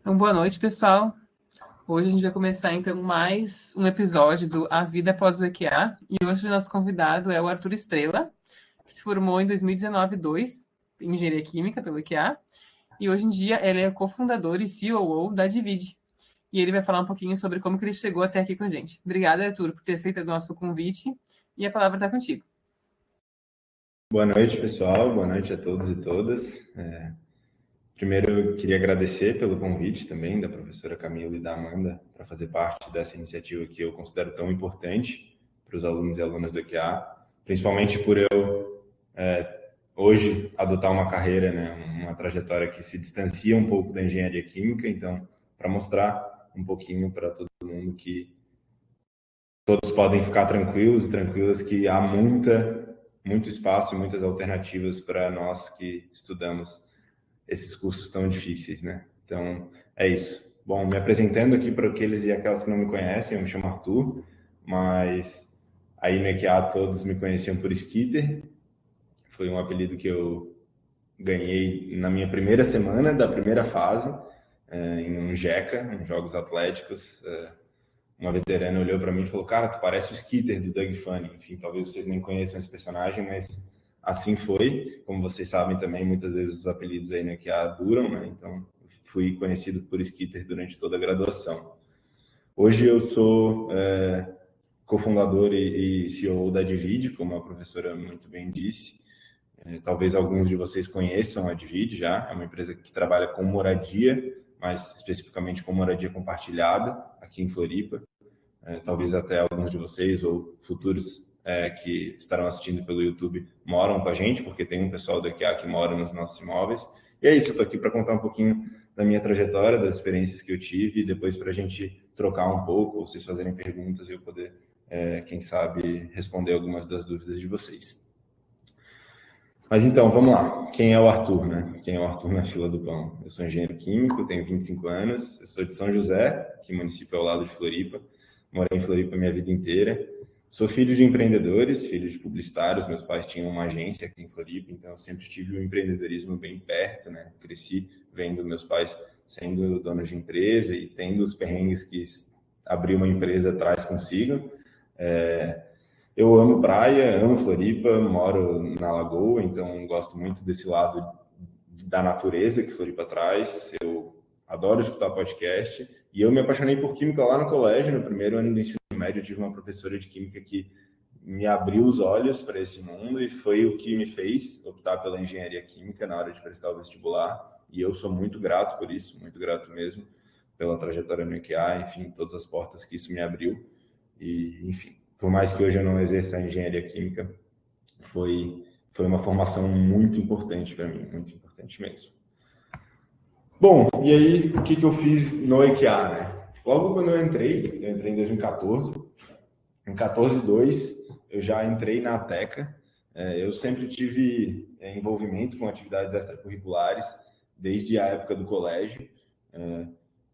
Então, boa noite, pessoal. Hoje a gente vai começar, então, mais um episódio do A Vida Após o EQA. E hoje o nosso convidado é o Arthur Estrela, que se formou em 2019-2 em Engenharia Química pelo EQA. E hoje em dia ele é cofundador e COO da Divide. E ele vai falar um pouquinho sobre como que ele chegou até aqui com a gente. Obrigada, Arthur, por ter aceito o nosso convite. E a palavra está contigo. Boa noite, pessoal. Boa noite a todos e todas. Primeiro, eu queria agradecer pelo convite também da professora Camila e da Amanda para fazer parte dessa iniciativa que eu considero tão importante para os alunos e alunas do EQA, principalmente por eu hoje adotar uma carreira, né, uma trajetória que se distancia um pouco da engenharia química, então, para mostrar um pouquinho para todo mundo que todos podem ficar tranquilos e tranquilas que há muito espaço e muitas alternativas para nós que estudamos esses cursos tão difíceis, né? Então, é isso. Bom, me apresentando aqui para aqueles e aquelas que não me conhecem, eu me chamo Arthur, mas aí no EQA todos me conheciam por Skitter. Foi um apelido que eu ganhei na minha primeira semana da primeira fase, em um JECA, uns Jogos Atléticos. Uma veterana olhou para mim e falou: "Cara, tu parece o Skitter do Doug Funny". Enfim, talvez vocês nem conheçam esse personagem, mas assim foi. Como vocês sabem também, muitas vezes os apelidos aí no EQA duram, né? Então, fui conhecido por Skitter durante toda a graduação. Hoje eu sou cofundador e CEO da Divide, como a professora muito bem disse. Talvez alguns de vocês conheçam a Divide já. É uma empresa que trabalha com moradia, mas especificamente com moradia compartilhada aqui em Floripa. Talvez até alguns de vocês ou futuros que estarão assistindo pelo YouTube moram com a gente, porque tem um pessoal do EQA que mora nos nossos imóveis. E é isso, eu estou aqui para contar um pouquinho da minha trajetória, das experiências que eu tive, e depois para a gente trocar um pouco, ou vocês fazerem perguntas e eu poder, quem sabe, responder algumas das dúvidas de vocês. Mas então, vamos lá. Quem é o Arthur, né? Quem é o Arthur na fila do pão? Eu sou engenheiro químico, tenho 25 anos, eu sou de São José, que é município ao lado de Floripa. Morei em Floripa minha vida inteira. Sou filho de empreendedores, filho de publicitários. Meus pais tinham uma agência aqui em Floripa, então eu sempre tive o empreendedorismo bem perto, né? Cresci vendo meus pais sendo donos de empresa e tendo os perrengues que abrir uma empresa traz consigo. Eu amo praia, amo Floripa, moro na Lagoa, então gosto muito desse lado da natureza que Floripa traz. Eu adoro escutar podcast e eu me apaixonei por química lá no colégio. No primeiro ano do ensino médio, eu tive uma professora de química que me abriu os olhos para esse mundo e foi o que me fez optar pela engenharia química na hora de prestar o vestibular. E eu sou muito grato por isso, muito grato mesmo pela trajetória no EQA, enfim, todas as portas que isso me abriu. E, enfim, por mais que hoje eu não exerça a engenharia química, foi uma formação muito importante para mim, muito importante mesmo. Bom, e aí, o que eu fiz no EQA, né? Logo quando eu entrei em 2014, em 14.2, eu já entrei na Ateca. Eu sempre tive envolvimento com atividades extracurriculares, desde a época do colégio,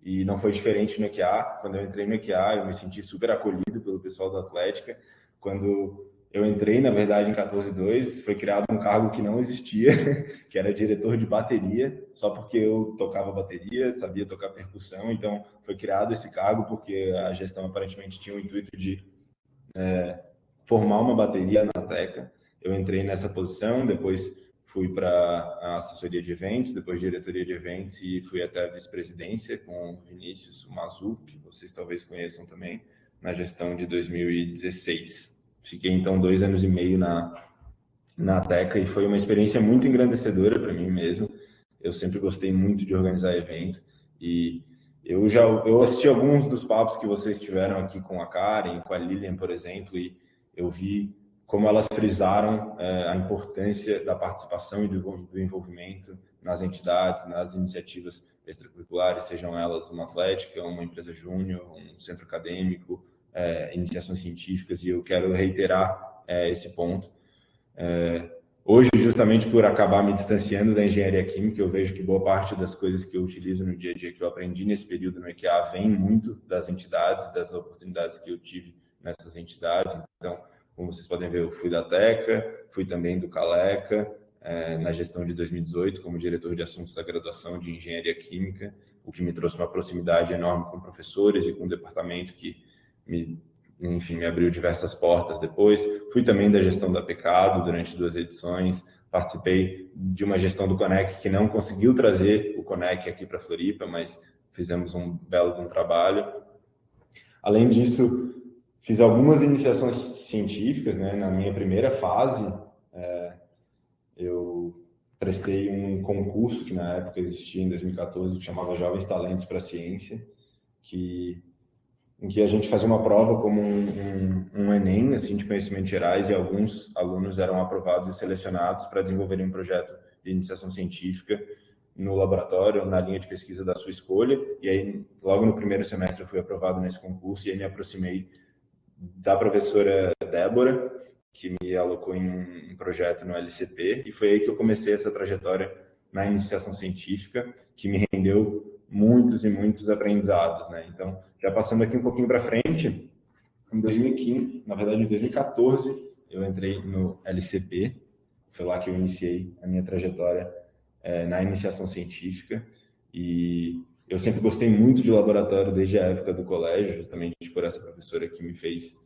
e não foi diferente no EQA. Quando eu entrei no EQA, eu me senti super acolhido pelo pessoal da Atlética. Quando eu entrei, na verdade, em 14.2, foi criado um cargo que não existia, que era diretor de bateria, só porque eu tocava bateria, sabia tocar percussão. Então, foi criado esse cargo porque a gestão aparentemente tinha o intuito de formar uma bateria na Teca. Eu entrei nessa posição, depois fui para a assessoria de eventos, depois diretoria de eventos e fui até a vice-presidência com o Vinícius Mazu, que vocês talvez conheçam também, na gestão de 2016. Fiquei então 2 anos e meio na Teca e foi uma experiência muito engrandecedora para mim mesmo. Eu sempre gostei muito de organizar evento e eu assisti alguns dos papos que vocês tiveram aqui com a Karen, com a Lilian, por exemplo, e eu vi como elas frisaram a importância da participação e do envolvimento nas entidades, nas iniciativas extracurriculares, sejam elas uma atlética, uma empresa júnior, um centro acadêmico, iniciações científicas, e eu quero reiterar esse ponto. Hoje, justamente por acabar me distanciando da engenharia química, eu vejo que boa parte das coisas que eu utilizo no dia a dia, que eu aprendi nesse período no EQA, vem muito das entidades, das oportunidades que eu tive nessas entidades. Então, como vocês podem ver, eu fui da Teca, fui também do Caleca, na gestão de 2018, como diretor de assuntos da graduação de engenharia química. o que me trouxe uma proximidade enorme com professores e com o departamento que me abriu diversas portas depois. Fui também da gestão da Pecado durante 2 edições, participei de uma gestão do Conec que não conseguiu trazer o Conec aqui para Floripa, mas fizemos um belo trabalho. Além disso, fiz algumas iniciações científicas, né? Na minha primeira fase, eu prestei um concurso que na época existia em 2014, que chamava Jovens Talentos para a Ciência, em que a gente fazia uma prova como um Enem, assim, de conhecimentos gerais, e alguns alunos eram aprovados e selecionados para desenvolverem um projeto de iniciação científica no laboratório, na linha de pesquisa da sua escolha. E aí, logo no primeiro semestre, eu fui aprovado nesse concurso e aí me aproximei da professora Débora, que me alocou em um projeto no LCP, e foi aí que eu comecei essa trajetória na iniciação científica, que me rendeu muitos e muitos aprendizados, né? Então, já passando aqui um pouquinho para frente, em 2015, na verdade, em 2014, eu entrei no LCP, foi lá que eu iniciei a minha trajetória na iniciação científica, e eu sempre gostei muito de laboratório desde a época do colégio, justamente por essa professora que me fez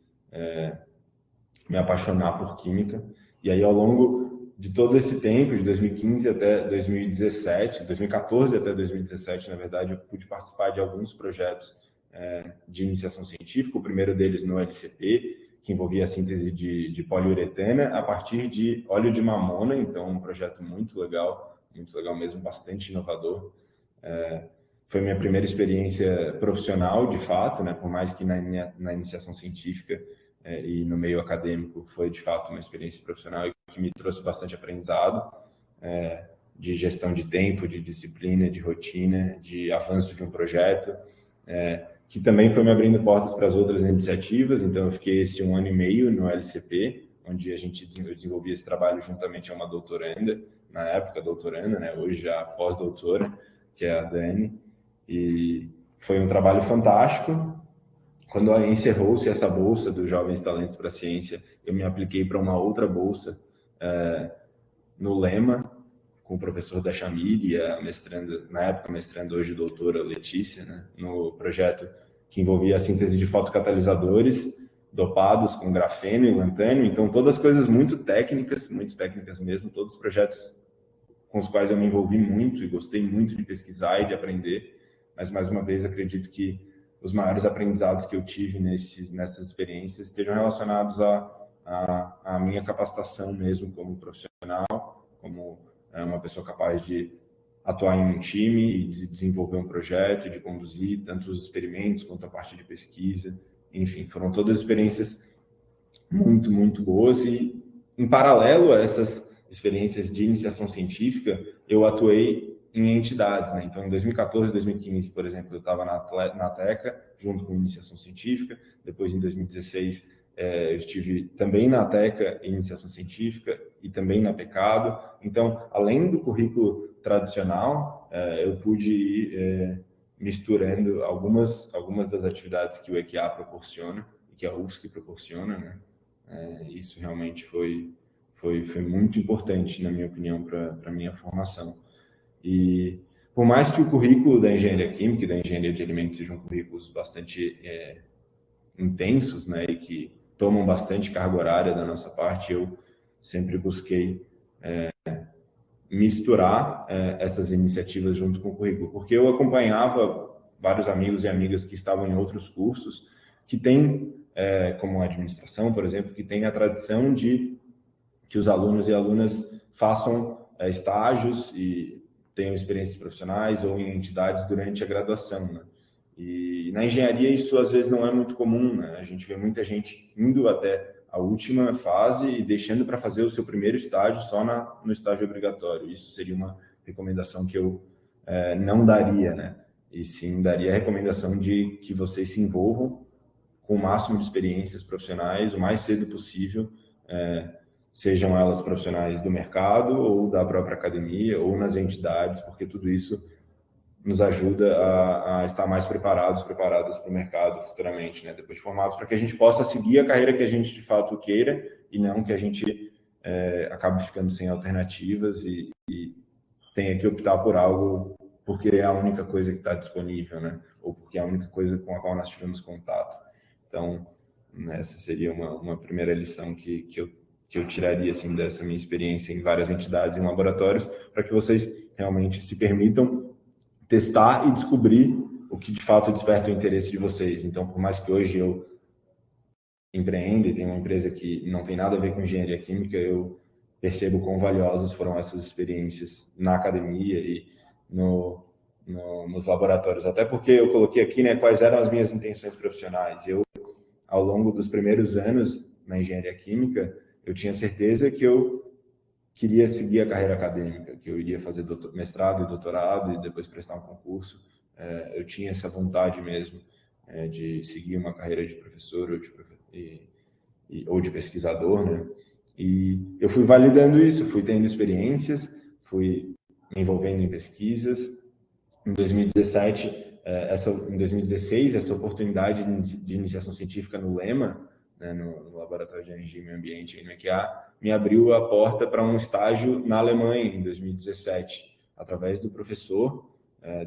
me apaixonar por química. E aí, ao longo de todo esse tempo, de 2015 até 2017, 2014 até 2017, na verdade, eu pude participar de alguns projetos de iniciação científica. O primeiro deles no LCP, que envolvia a síntese de poliuretana a partir de óleo de mamona. Então, um projeto muito legal mesmo, bastante inovador. Foi minha primeira experiência profissional, de fato, né? Por mais que na iniciação científica e no meio acadêmico foi, de fato, uma experiência profissional que me trouxe bastante aprendizado de gestão de tempo, de disciplina, de rotina, de avanço de um projeto, que também foi me abrindo portas para as outras iniciativas. Então, eu fiquei esse 1 ano e meio no LCP, onde eu desenvolvi esse trabalho juntamente a uma doutoranda, na época doutoranda, né? Hoje já pós-doutora, que é a Dani, e foi um trabalho fantástico. Quando encerrou-se essa bolsa dos Jovens Talentos para a Ciência, eu me apliquei para uma outra bolsa no Lema, com o professor Dachamil e a mestranda, na época mestranda, hoje doutora Letícia, né, no projeto que envolvia a síntese de fotocatalisadores dopados com grafeno e lantânio. Então, todas coisas muito técnicas mesmo, todos os projetos com os quais eu me envolvi muito e gostei muito de pesquisar e de aprender. Mas, mais uma vez, acredito que os maiores aprendizados que eu tive nessas experiências estejam relacionados à minha capacitação mesmo como profissional, como uma pessoa capaz de atuar em um time e de desenvolver um projeto, de conduzir tanto os experimentos quanto a parte de pesquisa. Enfim, foram todas experiências muito, muito boas. E, em paralelo a essas experiências de iniciação científica, eu atuei em entidades, né? Então, em 2014 e 2015, por exemplo, eu estava na Teca, junto com iniciação científica. Depois, em 2016, eu estive também na Teca, em iniciação científica, e também na Pecado. Então, além do currículo tradicional, eu pude ir misturando algumas das atividades que o EQA proporciona, e que a UFSC proporciona, né? Isso realmente foi muito importante, na minha opinião, para a minha formação. E por mais que o currículo da engenharia química e da engenharia de alimentos sejam currículos bastante intensos, né, e que tomam bastante carga horária da nossa parte, eu sempre busquei misturar essas iniciativas junto com o currículo, porque eu acompanhava vários amigos e amigas que estavam em outros cursos que têm, como a administração, por exemplo, que tem a tradição de que os alunos e alunas façam estágios e tenham experiências profissionais ou em entidades durante a graduação, né? E na engenharia isso às vezes não é muito comum, né? A gente vê muita gente indo até a última fase e deixando para fazer o seu primeiro estágio só no estágio obrigatório. Isso seria uma recomendação que eu não daria, né? E sim daria a recomendação de que vocês se envolvam com o máximo de experiências profissionais o mais cedo possível, sejam elas profissionais do mercado ou da própria academia ou nas entidades, porque tudo isso nos ajuda a estar mais preparadas para o mercado futuramente, né? Depois de formados, para que a gente possa seguir a carreira que a gente de fato queira e não que a gente acabe ficando sem alternativas e tenha que optar por algo porque é a única coisa que está disponível, né? Ou porque é a única coisa com a qual nós tivemos contato. Então, essa seria uma primeira lição que eu tiraria assim, dessa minha experiência em várias entidades, em laboratórios, para que vocês realmente se permitam testar e descobrir o que de fato desperta o interesse de vocês. Então, por mais que hoje eu empreenda e tenha uma empresa que não tem nada a ver com engenharia química, eu percebo quão valiosas foram essas experiências na academia e nos laboratórios. Até porque eu coloquei aqui, né, quais eram as minhas intenções profissionais. Eu, ao longo dos primeiros anos na engenharia química, eu tinha certeza que eu queria seguir a carreira acadêmica, que eu iria fazer mestrado e doutorado e depois prestar um concurso. Eu tinha essa vontade mesmo de seguir uma carreira de professor ou de pesquisador, né? E eu fui validando isso, fui tendo experiências, fui me envolvendo em pesquisas. Em 2017, em 2016, essa oportunidade de iniciação científica no LEMA, né, no Laboratório de Energia e Meio Ambiente, NMEQA, me abriu a porta para um estágio na Alemanha, em 2017, através do professor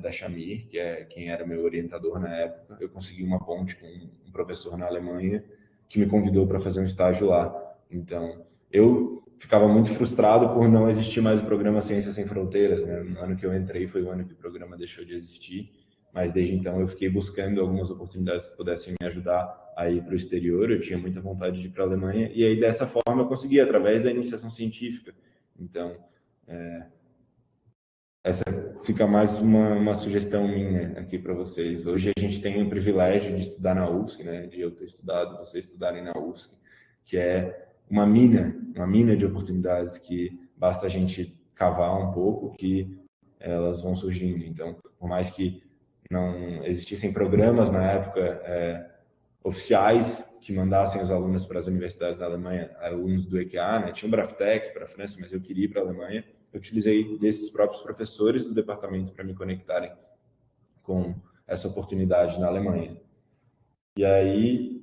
da Shamir, que é quem era meu orientador na época. Eu consegui uma ponte com um professor na Alemanha que me convidou para fazer um estágio lá. Então, eu ficava muito frustrado por não existir mais o programa Ciências Sem Fronteiras, né? No ano que eu entrei foi o ano que o programa deixou de existir, mas desde então eu fiquei buscando algumas oportunidades que pudessem me ajudar a ir para o exterior. Eu tinha muita vontade de ir para a Alemanha, e aí dessa forma eu consegui, através da iniciação científica. Então, essa fica mais uma sugestão minha aqui para vocês. Hoje a gente tem o privilégio de estudar na UFSC, né? De eu ter estudado, vocês estudarem na UFSC, que é uma mina de oportunidades que basta a gente cavar um pouco que elas vão surgindo. Então, por mais que não existissem programas na época oficiais que mandassem os alunos para as universidades da Alemanha, alunos do EQA, né? Tinha o Braftec para a França, mas eu queria ir para a Alemanha. Eu utilizei desses próprios professores do departamento para me conectarem com essa oportunidade na Alemanha. E aí,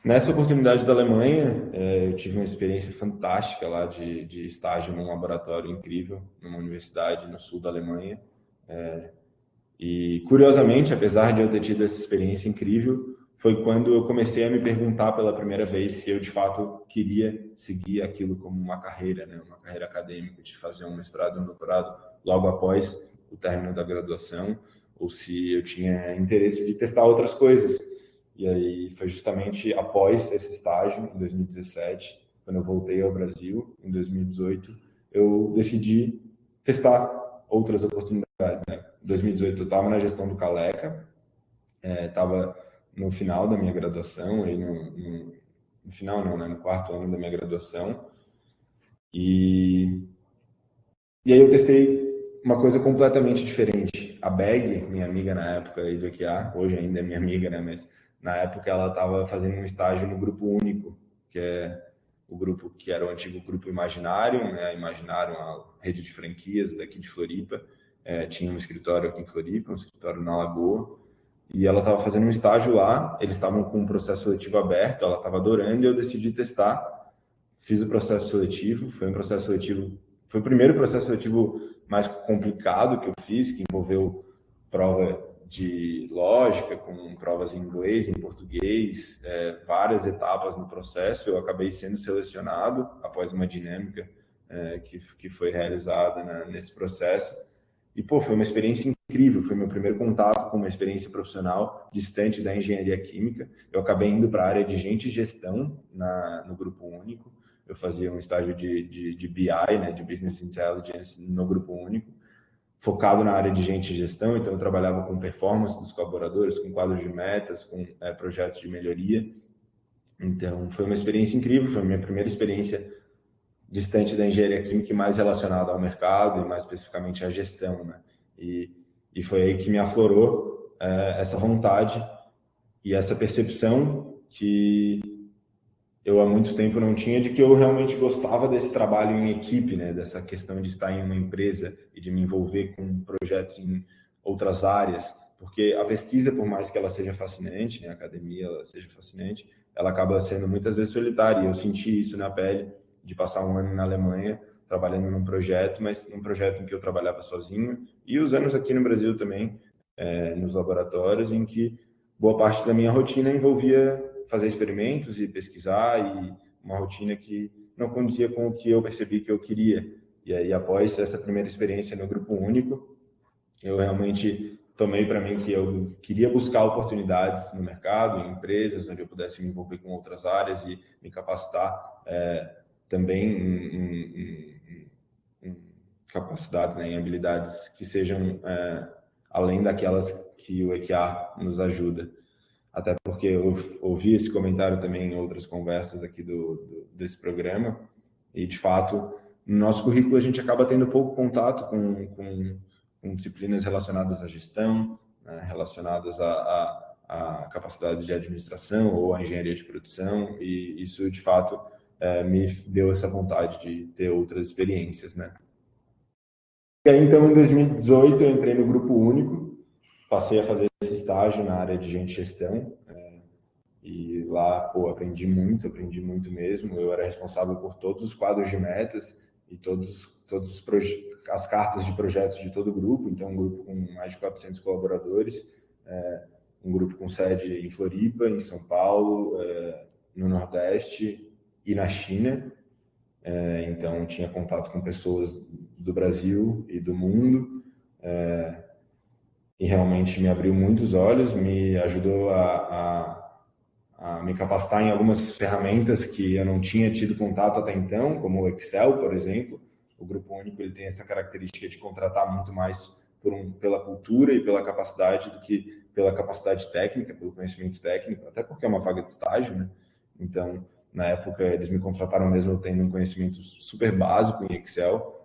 nessa oportunidade da Alemanha, eu tive uma experiência fantástica lá de estágio num laboratório incrível, numa universidade no sul da Alemanha. E, curiosamente, apesar de eu ter tido essa experiência incrível, foi quando eu comecei a me perguntar pela primeira vez se eu, de fato, queria seguir aquilo como uma carreira, né? Uma carreira acadêmica, de fazer um mestrado e um doutorado logo após o término da graduação, ou se eu tinha interesse de testar outras coisas. E aí foi justamente após esse estágio, em 2017, quando eu voltei ao Brasil, em 2018, eu decidi testar outras oportunidades, né? Em 2018 eu estava na gestão do Caleca, estava no final da minha graduação, aí no final não, né? No quarto ano da minha graduação, e aí eu testei uma coisa completamente diferente. A Beg, minha amiga na época aí do EQA, hoje ainda é minha amiga, né? Mas na época ela estava fazendo um estágio no Grupo Único, que é o grupo que era o antigo Grupo Imaginarium, né? Imaginarium, a rede de franquias daqui de Floripa. Tinha um escritório aqui em Floripa, um escritório na Lagoa, e ela estava fazendo um estágio lá. Eles estavam com um processo seletivo aberto, ela estava adorando, e eu decidi testar. Fiz o processo seletivo, foi o primeiro processo seletivo mais complicado que eu fiz, que envolveu prova de lógica, com provas em inglês, em português, várias etapas no processo. Eu acabei sendo selecionado após uma dinâmica que foi realizada nesse processo. E, foi uma experiência incrível, foi meu primeiro contato com uma experiência profissional distante da engenharia química. Eu acabei indo para a área de gente e gestão no Grupo Único. Eu fazia um estágio de BI, né, de Business Intelligence, no Grupo Único, focado na área de gente e gestão. Então, eu trabalhava com performance dos colaboradores, com quadros de metas, com projetos de melhoria. Então, foi uma experiência incrível, foi a minha primeira experiência distante da engenharia química e mais relacionada ao mercado e mais especificamente à gestão, né? E foi aí que me aflorou essa vontade e essa percepção que eu há muito tempo não tinha, de que eu realmente gostava desse trabalho em equipe, né? Dessa questão de estar em uma empresa e de me envolver com projetos em outras áreas, porque a pesquisa, por mais que ela seja fascinante, né? A academia ela seja fascinante, ela acaba sendo muitas vezes solitária, e eu senti isso na pele, de passar um ano na Alemanha trabalhando num projeto, mas num projeto em que eu trabalhava sozinho, e os anos aqui no Brasil também, nos laboratórios, em que boa parte da minha rotina envolvia fazer experimentos e pesquisar, e uma rotina que não condizia com o que eu percebi que eu queria. E aí, após essa primeira experiência no Grupo Único, eu realmente tomei para mim que eu queria buscar oportunidades no mercado, em empresas, onde eu pudesse me envolver com outras áreas e me capacitar também em capacidades, né, em habilidades que sejam além daquelas que o EQA nos ajuda. Até porque eu ouvi esse comentário também em outras conversas aqui desse programa, e de fato, no nosso currículo a gente acaba tendo pouco contato com disciplinas relacionadas à gestão, né, relacionadas a capacidade de administração ou a engenharia de produção, e isso de fato me deu essa vontade de ter outras experiências, né? E aí, então, em 2018, eu entrei no Grupo Único, passei a fazer esse estágio na área de gente e gestão, e lá, aprendi muito mesmo. Eu era responsável por todos os quadros de metas e as cartas de projetos de todo o grupo. Então, um grupo com mais de 400 colaboradores, um grupo com sede em Floripa, em São Paulo, no Nordeste e na China. Então, tinha contato com pessoas do Brasil e do mundo, e realmente me abriu muitos olhos, me ajudou a me capacitar em algumas ferramentas que eu não tinha tido contato até então, como o Excel, por exemplo. O Grupo Único ele tem essa característica de contratar muito mais pela cultura e pela capacidade do que pela capacidade técnica, pelo conhecimento técnico, até porque é uma vaga de estágio, né? Então, na época, eles me contrataram mesmo tendo um conhecimento super básico em Excel,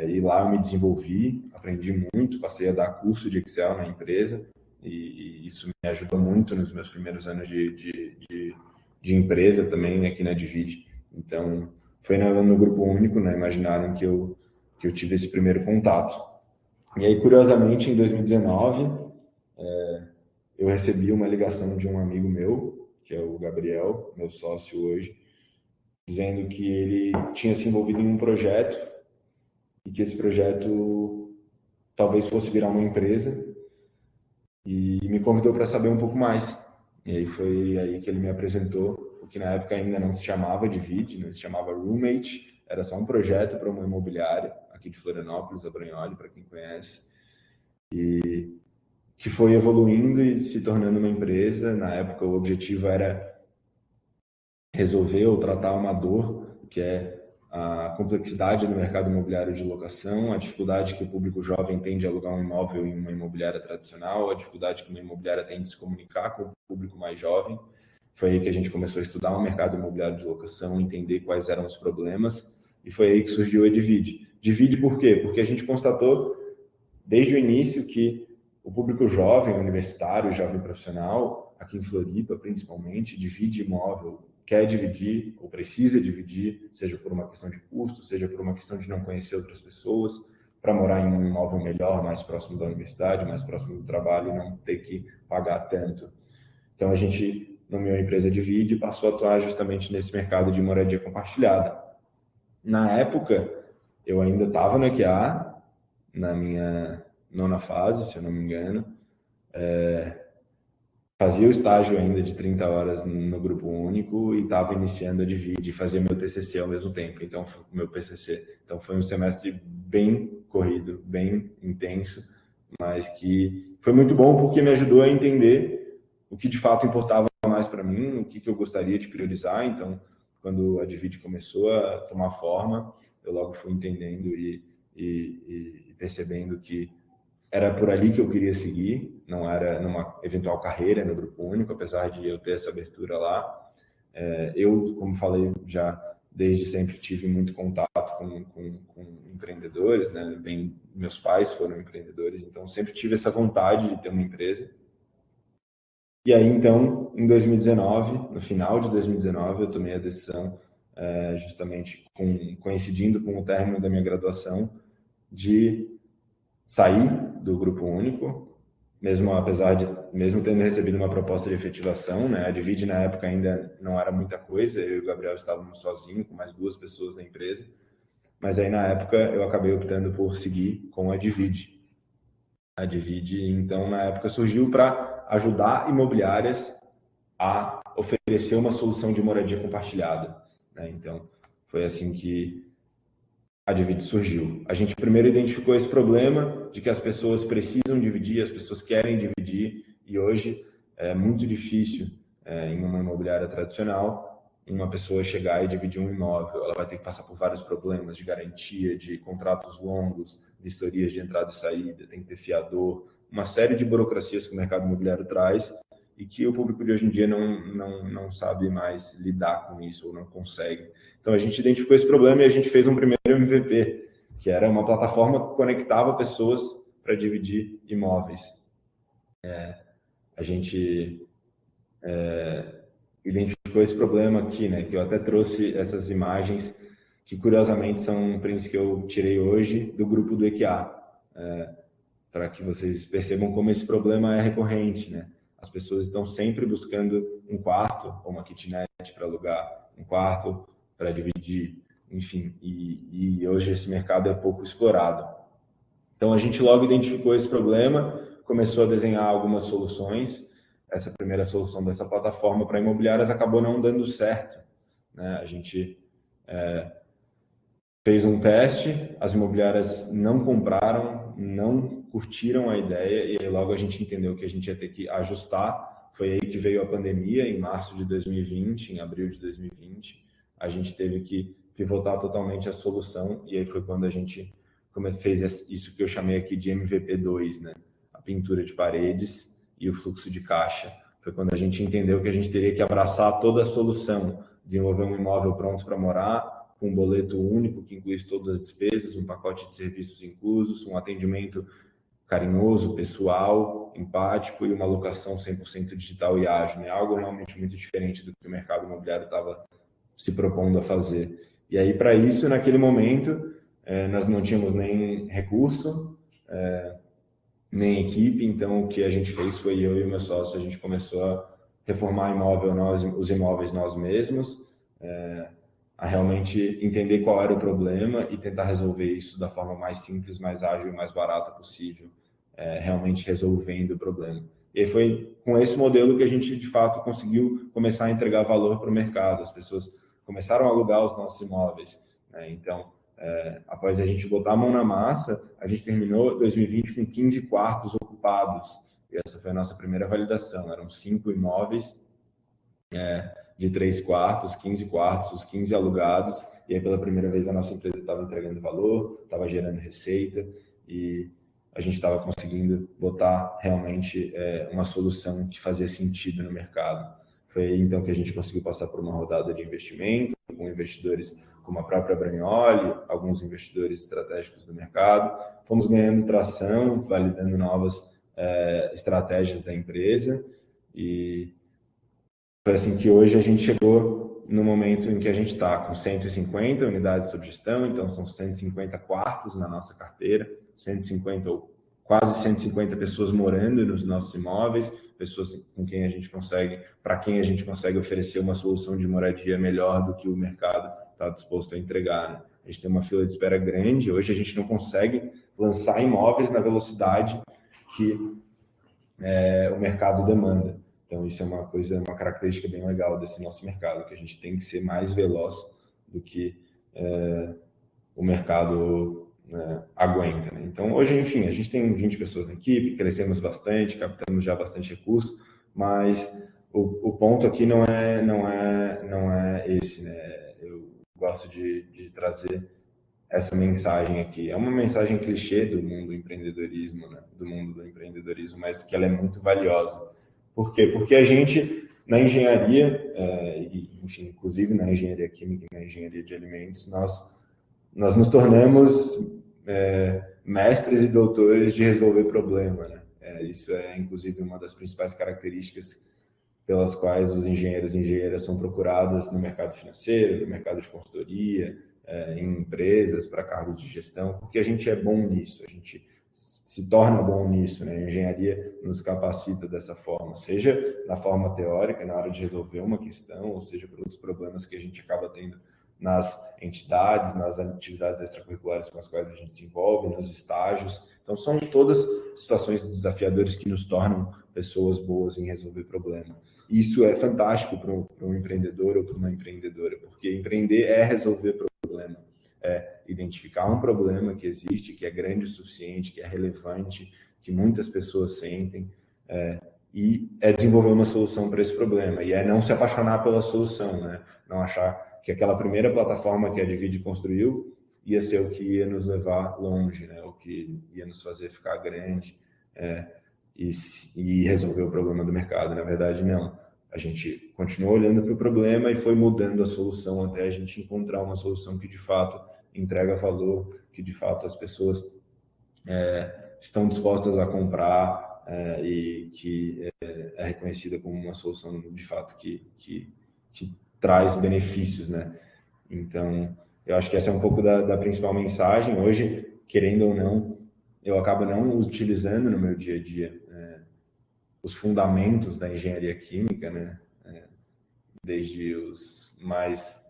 e lá eu me desenvolvi, aprendi muito, passei a dar curso de Excel na empresa, e isso me ajudou muito nos meus primeiros anos de empresa também aqui na Divide. Então, foi no Grupo Único, né? Imaginaram que eu tive esse primeiro contato. E aí, curiosamente, em 2019, eu recebi uma ligação de um amigo meu, que é o Gabriel, meu sócio hoje, dizendo que ele tinha se envolvido em um projeto e que esse projeto talvez fosse virar uma empresa, e me convidou para saber um pouco mais. E aí foi aí que ele me apresentou o que na época ainda não se chamava Divide, né? Se chamava Roommate, era só um projeto para uma imobiliária aqui de Florianópolis, a Brainyoli, para quem conhece, e que foi evoluindo e se tornando uma empresa. Na época o objetivo era resolver ou tratar uma dor, que é a complexidade do mercado imobiliário de locação, a dificuldade que o público jovem tem de alugar um imóvel em uma imobiliária tradicional, a dificuldade que uma imobiliária tem de se comunicar com o público mais jovem. Foi aí que a gente começou a estudar o mercado imobiliário de locação, entender quais eram os problemas, e foi aí que surgiu a Divide. Divide por quê? Porque a gente constatou desde o início que o público jovem, universitário, jovem profissional, aqui em Floripa principalmente, divide imóvel, quer dividir ou precisa dividir, seja por uma questão de custo, seja por uma questão de não conhecer outras pessoas, para morar em um imóvel melhor, mais próximo da universidade, mais próximo do trabalho, e não ter que pagar tanto. Então a gente nomeou a empresa Divide e passou a atuar justamente nesse mercado de moradia compartilhada. Na época, eu ainda estava no EQA, na minha nona fase, se eu não me engano, fazia o estágio ainda de 30 horas no Grupo Único e estava iniciando a Divide e fazia meu TCC ao mesmo tempo, então meu PCC. Então foi um semestre bem corrido, bem intenso, mas que foi muito bom porque me ajudou a entender o que de fato importava mais para mim, o que eu gostaria de priorizar. Então, quando a Divide começou a tomar forma, eu logo fui entendendo e percebendo que era por ali que eu queria seguir, não era numa eventual carreira no Grupo Único, apesar de eu ter essa abertura lá. Eu, como falei, já desde sempre tive muito contato com empreendedores, né? Meus pais foram empreendedores, então sempre tive essa vontade de ter uma empresa. E aí, então, em 2019, no final de 2019, eu tomei a decisão, justamente coincidindo com o término da minha graduação, de sair do Grupo Único, mesmo tendo recebido uma proposta de efetivação, né? A Divide na época ainda não era muita coisa, eu e o Gabriel estávamos sozinhos, com mais 2 pessoas na empresa, mas aí na época eu acabei optando por seguir com a Divide. A Divide, então, na época surgiu para ajudar imobiliárias a oferecer uma solução de moradia compartilhada, né? Então, foi assim que a Divide surgiu. A gente primeiro identificou esse problema de que as pessoas precisam dividir, as pessoas querem dividir, e hoje é muito difícil, em uma imobiliária tradicional, uma pessoa chegar e dividir um imóvel. Ela vai ter que passar por vários problemas de garantia, de contratos longos, vistorias de entrada e saída, tem que ter fiador, uma série de burocracias que o mercado imobiliário traz e que o público de hoje em dia não sabe mais lidar com isso ou não consegue. Então, a gente identificou esse problema e a gente fez um primeiro MVP, que era uma plataforma que conectava pessoas para dividir imóveis. A gente identificou esse problema aqui, né? Que eu até trouxe essas imagens que, curiosamente, são prints que eu tirei hoje do grupo do EQA, para que vocês percebam como esse problema é recorrente, né? As pessoas estão sempre buscando um quarto ou uma kitnet para alugar, um quarto para dividir, enfim, e hoje esse mercado é pouco explorado. Então, a gente logo identificou esse problema, começou a desenhar algumas soluções. Essa primeira solução dessa plataforma para imobiliárias acabou não dando certo, né? A gente fez um teste, as imobiliárias não compraram, não curtiram a ideia, e aí logo a gente entendeu que a gente ia ter que ajustar. Foi aí que veio a pandemia, em março de 2020, em abril de 2020. A gente teve que pivotar totalmente a solução, e aí foi quando a gente fez isso que eu chamei aqui de MVP2, né? A pintura de paredes e o fluxo de caixa. Foi quando a gente entendeu que a gente teria que abraçar toda a solução, desenvolver um imóvel pronto para morar, com um boleto único que inclui todas as despesas, um pacote de serviços inclusos, um atendimento carinhoso, pessoal, empático e uma locação 100% digital e ágil, né? Algo realmente muito diferente do que o mercado imobiliário estava se propondo a fazer. E aí, para isso, naquele momento, nós não tínhamos nem recurso, nem equipe, então o que a gente fez foi eu e o meu sócio, a gente começou a reformar os imóveis nós mesmos, a realmente entender qual era o problema e tentar resolver isso da forma mais simples, mais ágil e mais barata possível, realmente resolvendo o problema. E foi com esse modelo que a gente, de fato, conseguiu começar a entregar valor para o mercado. As pessoas começaram a alugar os nossos imóveis, né? Então, após a gente botar a mão na massa, a gente terminou 2020 com 15 quartos ocupados. E essa foi a nossa primeira validação. Eram 5 imóveis de 3 quartos, 15 quartos, os 15 alugados. E aí, pela primeira vez, a nossa empresa estava entregando valor, estava gerando receita e a gente estava conseguindo botar realmente uma solução que fazia sentido no mercado. Foi aí, então, que a gente conseguiu passar por uma rodada de investimento com investidores como a própria Bragnoli, alguns investidores estratégicos do mercado. Fomos ganhando tração, validando novas estratégias da empresa e foi assim que hoje a gente chegou no momento em que a gente está com 150 unidades sob gestão, então são 150 quartos na nossa carteira, 150 ou quase 150 pessoas morando nos nossos imóveis, pessoas com quem a gente consegue, para quem a gente consegue oferecer uma solução de moradia melhor do que o mercado está disposto a entregar, né? A gente tem uma fila de espera grande, hoje a gente não consegue lançar imóveis na velocidade que o mercado demanda. Então, isso é uma característica bem legal desse nosso mercado, que a gente tem que ser mais veloz do que o mercado aguenta, né? Então, hoje, enfim, a gente tem 20 pessoas na equipe, crescemos bastante, captamos já bastante recurso, mas o ponto aqui não é esse, né? Eu gosto de trazer essa mensagem aqui. É uma mensagem clichê do mundo do empreendedorismo, né? Do mundo do empreendedorismo, mas que ela é muito valiosa. Por quê? Porque a gente, na engenharia, enfim, inclusive na engenharia química e na engenharia de alimentos, nós nos tornamos mestres e doutores de resolver problema, né? Isso é, inclusive, uma das principais características pelas quais os engenheiros e engenheiras são procurados no mercado financeiro, no mercado de consultoria, em empresas, para cargos de gestão, porque a gente é bom nisso, a gente se torna bom nisso, né? A engenharia nos capacita dessa forma, seja na forma teórica, na hora de resolver uma questão, ou seja, por outros problemas que a gente acaba tendo nas entidades, nas atividades extracurriculares com as quais a gente se envolve, nos estágios. Então, são todas situações desafiadoras que nos tornam pessoas boas em resolver problema. Isso é fantástico para um empreendedor ou para uma empreendedora, porque empreender é resolver problema, é identificar um problema que existe, que é grande o suficiente, que é relevante, que muitas pessoas sentem, e é desenvolver uma solução para esse problema, e é não se apaixonar pela solução, né? Não achar que aquela primeira plataforma que a Divide construiu ia ser o que ia nos levar longe, né? O que ia nos fazer ficar grande, e resolver o problema do mercado. Na verdade, não. A gente continuou olhando para o problema e foi mudando a solução até a gente encontrar uma solução que, de fato, entrega valor, que, de fato, as pessoas estão dispostas a comprar, e que é reconhecida como uma solução, de fato, que traz benefícios, né? Então, eu acho que essa é um pouco da principal mensagem. Hoje, querendo ou não, eu acabo não utilizando no meu dia a dia os fundamentos da engenharia química, né? Desde os mais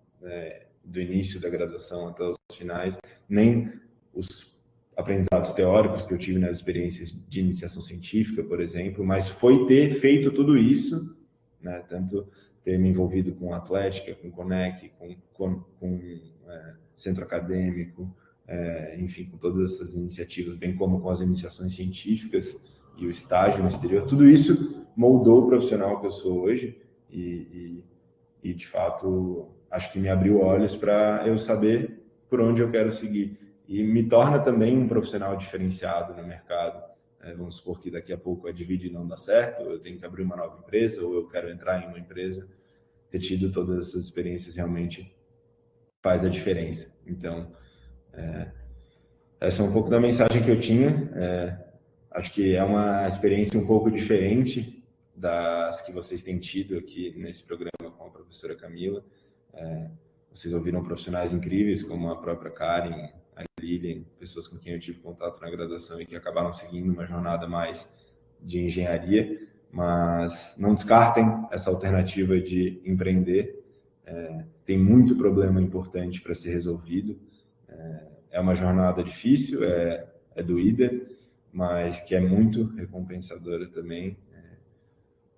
do início da graduação até os finais, nem os aprendizados teóricos que eu tive nas experiências de iniciação científica, por exemplo, mas foi ter feito tudo isso, né? Tanto ter me envolvido com Atlética, com Conec, com centro acadêmico, enfim, com todas essas iniciativas, bem como com as iniciações científicas e o estágio no exterior, tudo isso moldou o profissional que eu sou hoje e de fato, acho que me abriu olhos para eu saber por onde eu quero seguir. E me torna também um profissional diferenciado no mercado. Vamos supor que daqui a pouco a Divide não dá certo, eu tenho que abrir uma nova empresa, ou eu quero entrar em uma empresa. Ter tido todas essas experiências realmente faz a diferença. Então, essa é um pouco da mensagem que eu tinha. Acho que é uma experiência um pouco diferente das que vocês têm tido aqui nesse programa com a professora Camila. Vocês ouviram profissionais incríveis, como a própria Karen, a Lilian, pessoas com quem eu tive contato na graduação e que acabaram seguindo uma jornada mais de engenharia, mas não descartem essa alternativa de empreender. Tem muito problema importante para ser resolvido. É uma jornada difícil, é doída, mas que é muito recompensadora também,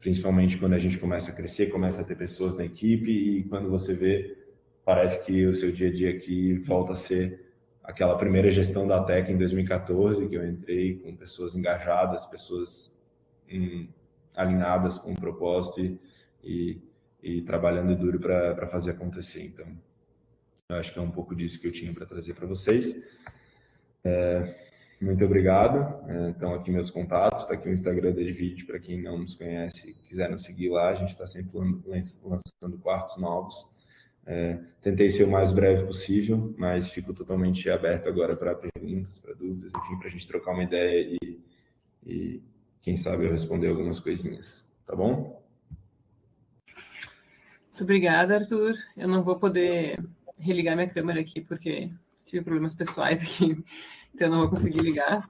principalmente quando a gente começa a crescer, começa a ter pessoas na equipe e quando você vê, parece que o seu dia a dia aqui volta a ser aquela primeira gestão da Tec em 2014, que eu entrei com pessoas engajadas, pessoas alinhadas com o propósito e trabalhando duro para fazer acontecer. Então, eu acho que é um pouco disso que eu tinha para trazer para vocês. Muito obrigado. Estão aqui meus contatos, está aqui o Instagram da Divide, para quem não nos conhece e quiser nos seguir lá, a gente está sempre lançando quartos novos. Tentei ser o mais breve possível, mas fico totalmente aberto agora para perguntas, para dúvidas, enfim, para a gente trocar uma ideia e quem sabe eu responder algumas coisinhas, tá bom? Muito obrigada, Arthur. Eu não vou poder religar minha câmera aqui porque tive problemas pessoais aqui, então eu não vou conseguir ligar.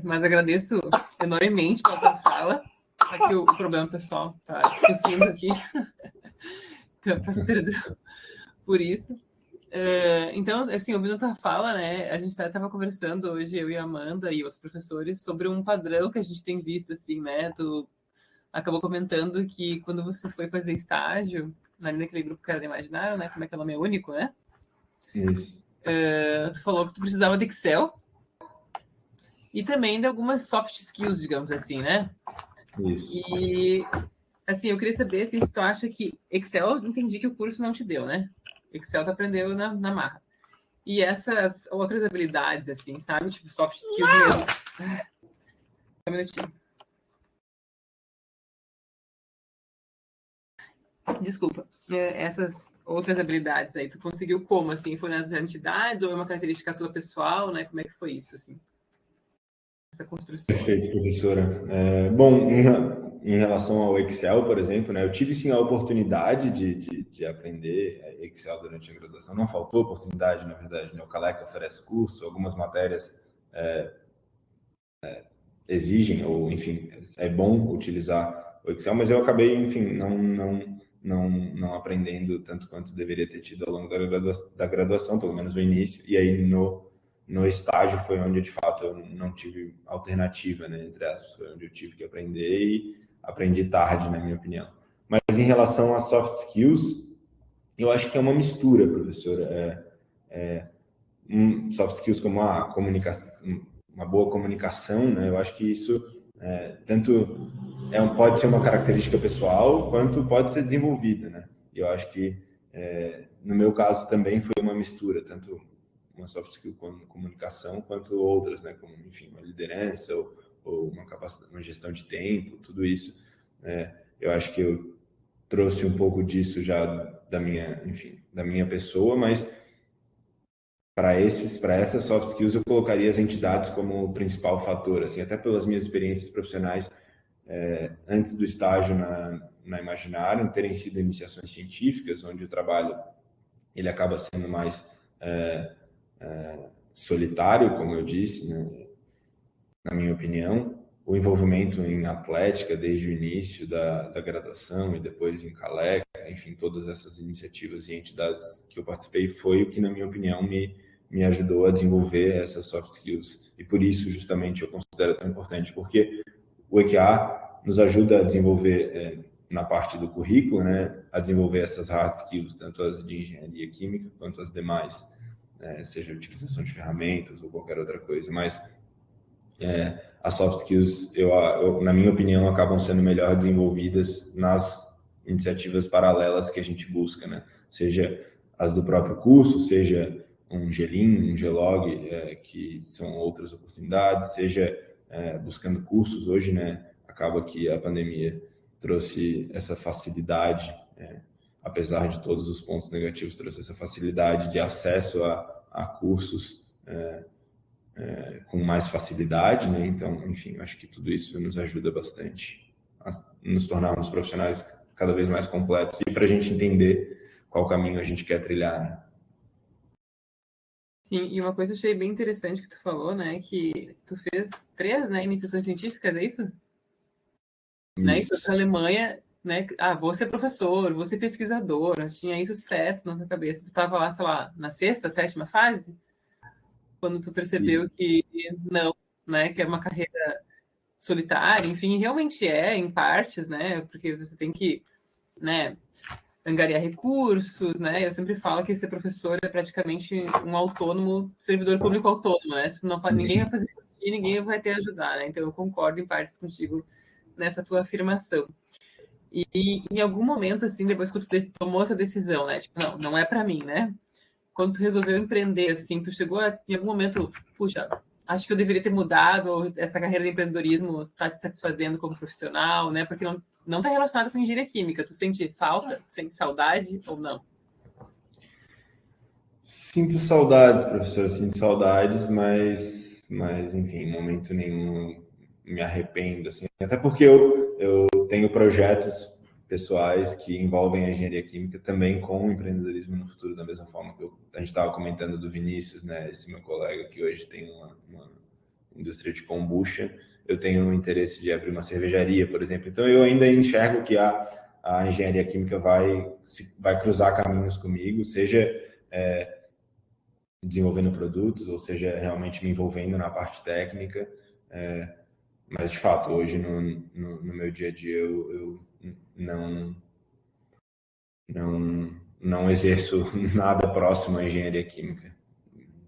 Mas agradeço enormemente pela tua fala. Aqui o problema pessoal tá tossindo aqui. Então, peço perdão por isso. Então, assim, ouvindo a tua fala, né, a gente estava conversando hoje, eu e a Amanda e outros professores, sobre um padrão que a gente tem visto, assim, né, tu acabou comentando que quando você foi fazer estágio, naquele grupo que era Imaginário, né, como é que é o nome? É Único, né? Isso. Tu falou que tu precisava de Excel e também de algumas soft skills, digamos assim, né? Isso. E, assim, eu queria saber se tu acha que Excel, entendi que o curso não te deu, né? Excel tu aprendeu na marra. E essas outras habilidades, assim, sabe? Tipo, soft skills mesmo. Um minutinho. Desculpa. Essas outras habilidades aí, tu conseguiu como, assim? Foi nas entidades ou é uma característica tua pessoal, né? Como é que foi isso, assim? Essa construção. Perfeito, professora. Bom, em relação ao Excel, por exemplo, né, eu tive sim a oportunidade de aprender Excel durante a graduação. Não faltou oportunidade, na verdade, né? O Calec oferece curso, algumas matérias exigem, ou enfim, é bom utilizar o Excel, mas eu acabei, enfim, não aprendendo tanto quanto deveria ter tido ao longo da graduação, pelo menos no início, e aí no no estágio foi onde, de fato, eu não tive alternativa, né, entre aspas, foi onde eu tive que aprender e aprendi tarde, na minha opinião. Mas em relação a soft skills, eu acho que é uma mistura, professora. Soft skills como a comunicação, uma boa comunicação, né? Eu acho que isso tanto pode ser uma característica pessoal quanto pode ser desenvolvida, né? Eu acho que no meu caso também foi uma mistura, tanto uma soft skill como comunicação quanto outras, né? Como, enfim, uma liderança ou uma capacidade, uma gestão de tempo, tudo isso. Eu acho que eu trouxe um pouco disso já da minha pessoa, mas para essas soft skills eu colocaria as entidades como o principal fator, assim, até pelas minhas experiências profissionais antes do estágio na Imaginário, terem sido iniciações científicas, onde o trabalho ele acaba sendo mais solitário, como eu disse, né, na minha opinião. O envolvimento em atlética desde o início da graduação e depois em Caleca, enfim, todas essas iniciativas e entidades que eu participei foi o que, na minha opinião, me ajudou a desenvolver essas soft skills. E por isso, justamente, eu considero tão importante, porque o EQA nos ajuda a desenvolver, na parte do currículo, né, a desenvolver essas hard skills, tanto as de engenharia química quanto as demais, seja a utilização de ferramentas ou qualquer outra coisa. Mas as soft skills, na minha opinião, acabam sendo melhor desenvolvidas nas iniciativas paralelas que a gente busca, né? Seja as do próprio curso, seja um GLIM, um GLOG, que são outras oportunidades, seja buscando cursos. Hoje, né, acaba que a pandemia trouxe essa facilidade, apesar de todos os pontos negativos, trouxe essa facilidade de acesso a cursos com mais facilidade, né? Então, enfim, acho que tudo isso nos ajuda bastante a nos tornarmos profissionais cada vez mais completos e para a gente entender qual caminho a gente quer trilhar, né? Sim, e uma coisa que eu achei bem interessante que tu falou, né, que tu fez 3, né, iniciações científicas, é isso? Né, e foi para a Isso. Alemanha, né, vou ser professor, vou ser pesquisador, tinha isso certo na sua cabeça. Tu estava lá, sei lá, na 6ª, 7ª fase? Quando tu E, percebeu que não, né, que é uma carreira solitária, enfim, realmente em partes, né, porque você tem que, né, angariar recursos, né, eu sempre falo que ser professor é praticamente um autônomo, servidor público autônomo, né, se não faz, ninguém vai fazer por ti, ninguém vai te ajudar, né, então eu concordo em partes contigo nessa tua afirmação. E em algum momento, assim, depois que tu tomou essa decisão, né, tipo, não é para mim, né, quando tu resolveu empreender, assim, tu chegou em algum momento, puxa, acho que eu deveria ter mudado, ou essa carreira de empreendedorismo está te satisfazendo como profissional, né? Porque não está relacionado com engenharia química. Tu sente falta, tu sente saudade ou não? sinto saudades, professor, sinto saudades, mas enfim, em momento nenhum me arrependo, assim, até porque eu tenho projetos pessoais que envolvem a engenharia química também com o empreendedorismo no futuro, da mesma forma que a gente estava comentando do Vinícius, né, esse meu colega que hoje tem uma indústria de kombucha. Eu tenho o interesse de abrir uma cervejaria, por exemplo. Então, eu ainda enxergo que a engenharia química vai cruzar caminhos comigo, seja desenvolvendo produtos, ou seja, realmente me envolvendo na parte técnica. Mas, de fato, hoje no meu dia a dia, eu não, não exerço nada próximo à engenharia química.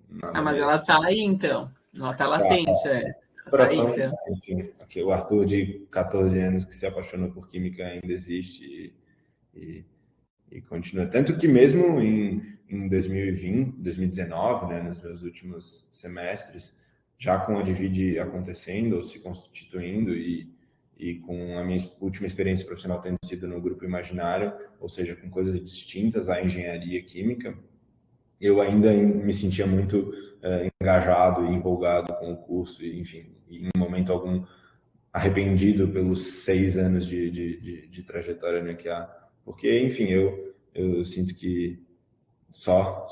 Nada Mas ela mesmo. tá aí, então. Ela tá Tá, latente, Ela tá aí, coração, então. enfim, aqui, o Arthur de 14 anos que se apaixonou por química ainda existe e, e continua. Tanto que mesmo em 2020, 2019, né, nos meus últimos semestres, já com a Divide acontecendo ou se constituindo e com a minha última experiência profissional tendo sido no Grupo Imaginário, ou seja, com coisas distintas à engenharia química, eu ainda me sentia muito engajado e empolgado com o curso, e, enfim, em momento algum arrependido pelos 6 anos de trajetória no EQA, porque, enfim, eu sinto que só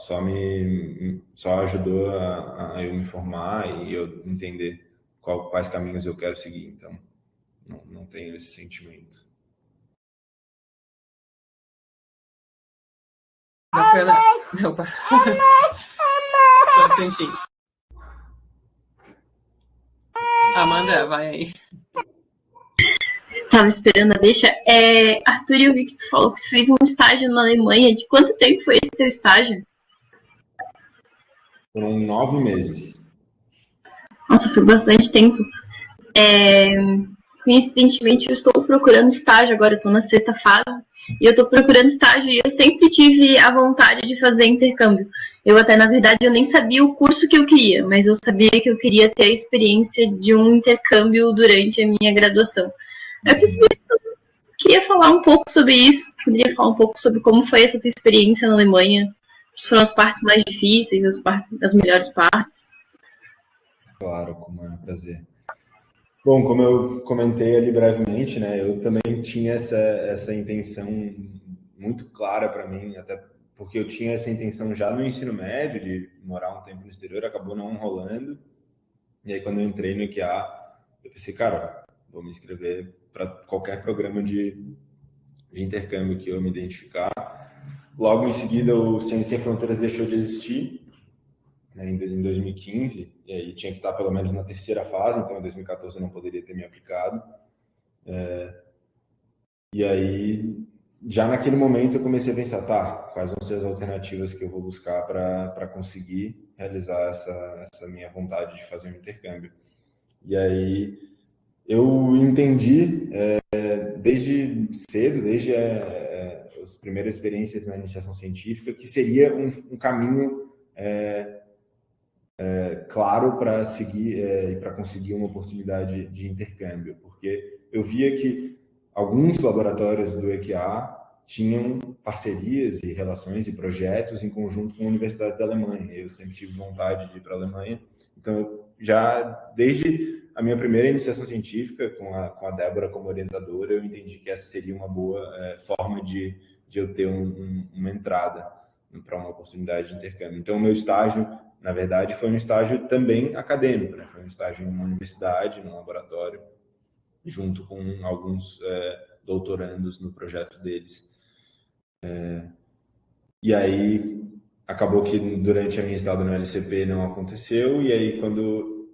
ajudou a eu me formar e eu entender quais caminhos eu quero seguir, então não tenho esse sentimento. Bacana. Opa. Só um instantinho. Amanda, vai aí. Tava esperando a deixa. Arthur, eu vi que tu falou que tu fez um estágio na Alemanha. De quanto tempo foi esse teu estágio? Foram 9 meses. Nossa, foi bastante tempo. Coincidentemente, eu estou procurando estágio agora, eu estou na 6ª fase, e eu estou procurando estágio e eu sempre tive a vontade de fazer intercâmbio. Eu até, na verdade, eu nem sabia o curso que eu queria, mas eu sabia que eu queria ter a experiência de um intercâmbio durante a minha graduação. Eu queria falar um pouco sobre isso, poderia falar um pouco sobre como foi essa tua experiência na Alemanha, quais foram as partes mais difíceis, as melhores partes. Claro, como é um prazer. Bom, como eu comentei ali brevemente, né, eu também tinha essa intenção muito clara para mim, até porque eu tinha essa intenção já no ensino médio, de morar um tempo no exterior, acabou não rolando. E aí, quando eu entrei no IQA, eu pensei, cara, vou me inscrever para qualquer programa de intercâmbio que eu me identificar. Logo em seguida, o Ciência Sem Fronteiras deixou de existir, né, em 2015, e aí tinha que estar pelo menos na 3ª fase, então em 2014 eu não poderia ter me aplicado. E aí, já naquele momento, eu comecei a pensar, tá, quais vão ser as alternativas que eu vou buscar para conseguir realizar essa minha vontade de fazer um intercâmbio. E aí, eu entendi desde cedo, desde as primeiras experiências na iniciação científica, que seria um caminho claro para seguir e para conseguir uma oportunidade de intercâmbio, porque eu via que alguns laboratórios do EQA tinham parcerias e relações e projetos em conjunto com universidades da Alemanha. Eu sempre tive vontade de ir para a Alemanha, então já desde a minha primeira iniciação científica com a Débora como orientadora, eu entendi que essa seria uma boa forma de eu ter uma entrada para uma oportunidade de intercâmbio. Então, o meu estágio, na verdade, foi um estágio também acadêmico, né? Foi um estágio em uma universidade, num laboratório, junto com alguns doutorandos no projeto deles. E aí, acabou que durante a minha estada no LCP não aconteceu, e aí quando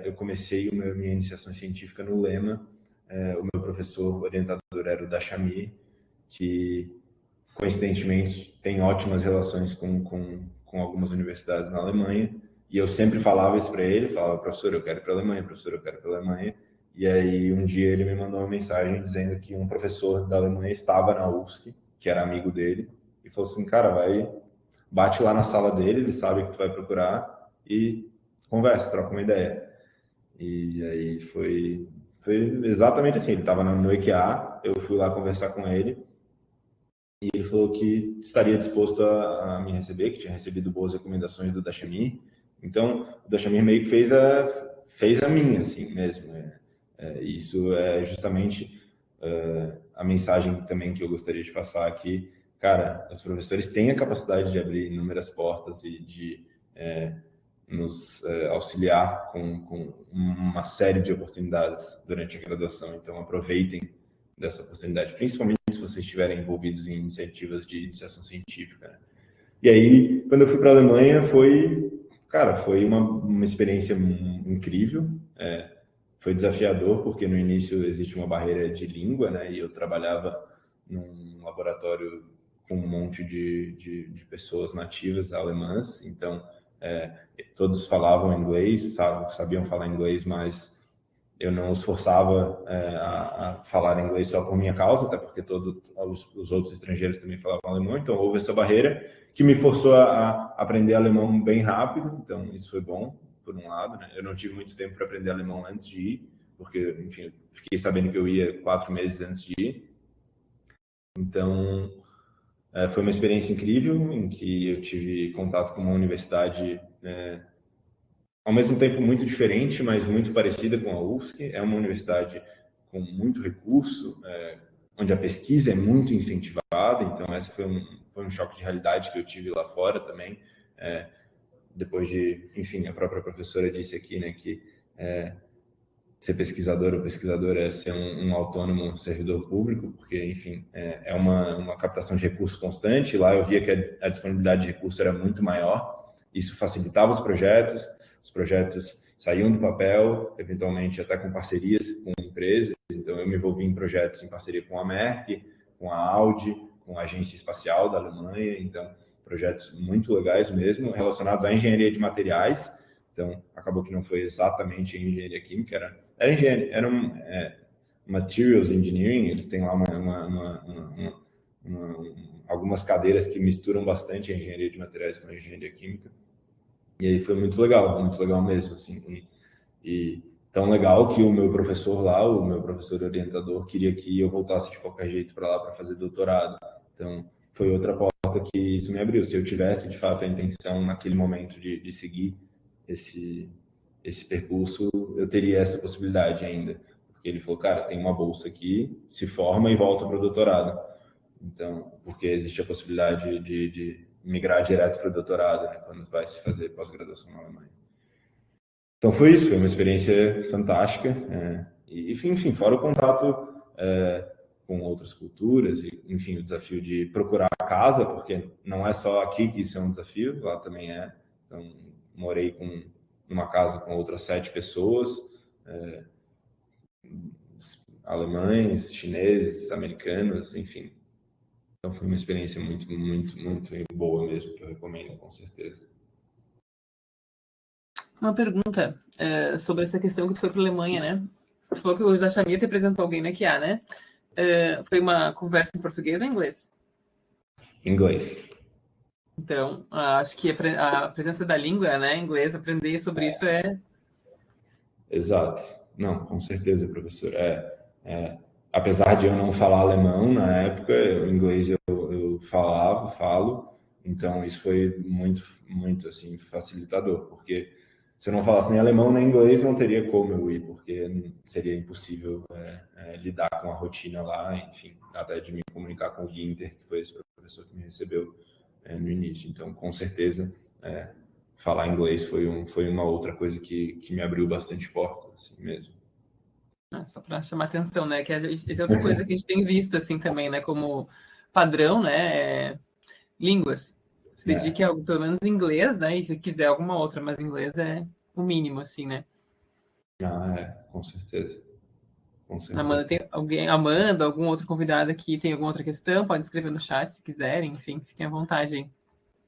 eu comecei minha iniciação científica no Lema, o meu professor orientador era o Dachamir, que coincidentemente tem ótimas relações com algumas universidades na Alemanha, e eu sempre falava isso para ele, falava, professor, eu quero ir para a Alemanha, professor, eu quero ir para a Alemanha, e aí um dia ele me mandou uma mensagem dizendo que um professor da Alemanha estava na UFSC, que era amigo dele, e falou assim, cara, bate lá na sala dele, ele sabe que tu vai procurar, e conversa, troca uma ideia. E aí foi exatamente assim, ele estava no EQA, eu fui lá conversar com ele, e ele falou que estaria disposto a me receber, que tinha recebido boas recomendações do Dachamir. Então, o Dachamir meio que fez a minha, assim mesmo. Isso é justamente a mensagem também que eu gostaria de passar aqui. Cara, os professores têm a capacidade de abrir inúmeras portas e de nos auxiliar com uma série de oportunidades durante a graduação. Então, aproveitem dessa oportunidade, principalmente se vocês estiverem envolvidos em iniciativas de iniciação científica. Né? E aí, quando eu fui para a Alemanha, foi uma experiência incrível. Foi desafiador, porque no início existe uma barreira de língua, né? E eu trabalhava num laboratório com um monte de pessoas nativas alemãs, então todos falavam inglês, sabiam falar inglês, mas eu não os forçava a falar inglês só por minha causa, até porque todos os outros estrangeiros também falavam alemão, então houve essa barreira que me forçou a aprender alemão bem rápido, então isso foi bom, por um lado, né? Eu não tive muito tempo para aprender alemão antes de ir, porque, enfim, fiquei sabendo que eu ia 4 meses antes de ir, então foi uma experiência incrível, em que eu tive contato com uma universidade ao mesmo tempo muito diferente, mas muito parecida com a UFSC. É uma universidade com muito recurso, onde a pesquisa é muito incentivada, então esse foi um choque de realidade que eu tive lá fora também, depois enfim, a própria professora disse aqui, né, que ser pesquisador ou pesquisadora é ser um autônomo servidor público, porque, enfim, é uma captação de recursos constante. Lá eu via que a disponibilidade de recursos era muito maior, isso facilitava os projetos saíam do papel, eventualmente até com parcerias com empresas. Então, eu me envolvi em projetos em parceria com a Merck, com a Audi, com a Agência Espacial da Alemanha. Então, projetos muito legais mesmo, relacionados à engenharia de materiais. Então, acabou que não foi exatamente engenharia química, Materials Engineering. Eles têm lá algumas cadeiras que misturam bastante a engenharia de materiais com a engenharia química. E aí foi muito legal mesmo, assim. E tão legal que o meu professor lá, o meu professor orientador, queria que eu voltasse de qualquer jeito para lá para fazer doutorado. Então, foi outra porta que isso me abriu. Se eu tivesse, de fato, a intenção naquele momento de seguir esse percurso, eu teria essa possibilidade ainda. Porque ele falou, cara, tem uma bolsa aqui, se forma e volta para o doutorado. Então, porque existe a possibilidade de migrar direto para o doutorado, né, quando vai se fazer pós-graduação na Alemanha. Então foi isso, foi uma experiência fantástica. E, enfim, fora o contato com outras culturas, e, enfim, o desafio de procurar casa, porque não é só aqui que isso é um desafio, lá também é. Então, morei numa casa com outras 7 pessoas, alemães, chineses, americanos, enfim. Então foi uma experiência muito boa mesmo, que eu recomendo, com certeza. Uma pergunta sobre essa questão que tu foi para a Alemanha, né? Tu falou que o José Chamia te apresentou alguém na QA, né? Foi uma conversa em português ou em inglês? Inglês. Então, acho que a presença da língua, né, em inglês, aprender sobre isso é... Exato. Não, com certeza, professor. Apesar de eu não falar alemão na época, o inglês eu falo, então isso foi muito assim, facilitador, porque se eu não falasse nem alemão nem inglês, não teria como eu ir, porque seria impossível lidar com a rotina lá, enfim, até de me comunicar com o Guinter, que foi esse professor que me recebeu no início. Então, com certeza, falar inglês foi uma outra coisa que me abriu bastante portas, assim mesmo. Só para chamar atenção, né? Que essa é outra coisa que a gente tem visto, assim, também, né? Como padrão, né? Línguas. Se dedique a algo, pelo menos em inglês, né? E se quiser alguma outra, mas inglês é o mínimo, assim, né? Com certeza. Amanda, tem alguém, Amanda, algum outro convidado aqui, tem alguma outra questão? Pode escrever no chat se quiserem, enfim, fiquem à vontade, hein?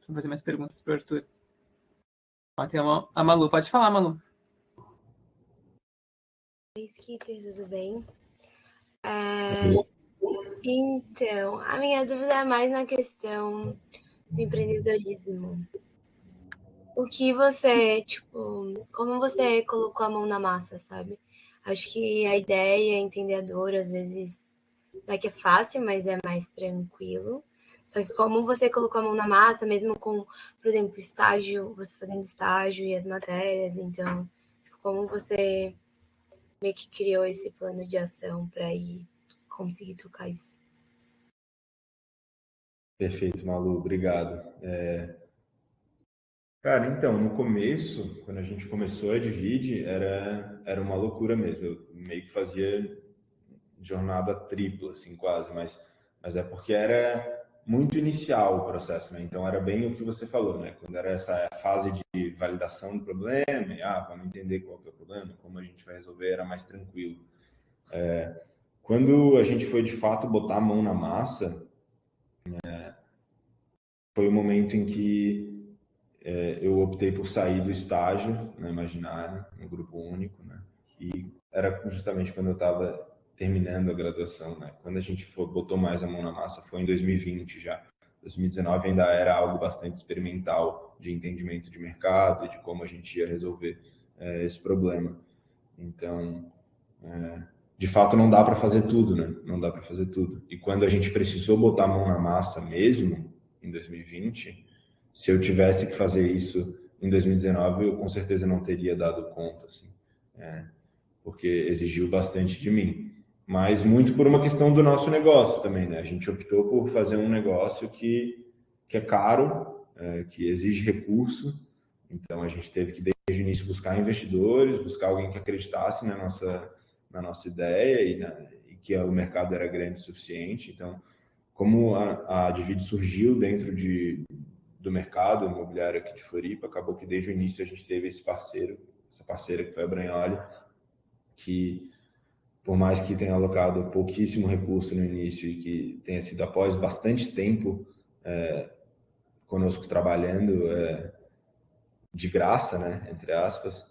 Vou fazer mais perguntas para o Arthur. Ó, tem a Malu, pode falar, Malu. Oi, Skitter, tudo bem? Então, a minha dúvida é mais na questão do empreendedorismo. O que você, como você colocou a mão na massa, sabe? Acho que a ideia, entender a dor, às vezes, não é que é fácil, mas é mais tranquilo. Só que como você colocou a mão na massa, mesmo com, por exemplo, estágio, você fazendo estágio e as matérias, então, como você meio que criou esse plano de ação para ir conseguir tocar isso? Perfeito, Malu, obrigado. Cara, então, no começo, quando a gente começou a Divide, era uma loucura mesmo. Eu meio que fazia jornada tripla, assim, quase, mas é porque era muito inicial o processo, né? Então, era bem o que você falou, né? Quando era essa fase de validação do problema, vamos entender qual que é o problema, como a gente vai resolver, era mais tranquilo. Quando a gente foi, de fato, botar a mão na massa, foi o momento em que eu optei por sair do estágio na Imaginário, no grupo único, né? E era justamente quando eu estava terminando a graduação, né? Quando a gente botou mais a mão na massa foi em 2020 já. 2019 ainda era algo bastante experimental de entendimento de mercado e de como a gente ia resolver esse problema. Então, de fato, não dá para fazer tudo, né? Não dá para fazer tudo. E quando a gente precisou botar a mão na massa mesmo, em 2020, se eu tivesse que fazer isso em 2019, eu com certeza não teria dado conta, assim, porque exigiu bastante de mim. Mas muito por uma questão do nosso negócio também, né? A gente optou por fazer um negócio que é caro, que exige recurso. Então, a gente teve que, desde o início, buscar investidores, buscar alguém que acreditasse na nossa ideia e que o mercado era grande o suficiente. Então, como a Divide surgiu dentro do mercado imobiliário aqui de Floripa, acabou que desde o início a gente teve esse parceiro essa parceira que foi a Branholi, que por mais que tenha alocado pouquíssimo recurso no início e que tenha sido após bastante tempo conosco trabalhando de graça, né, entre aspas,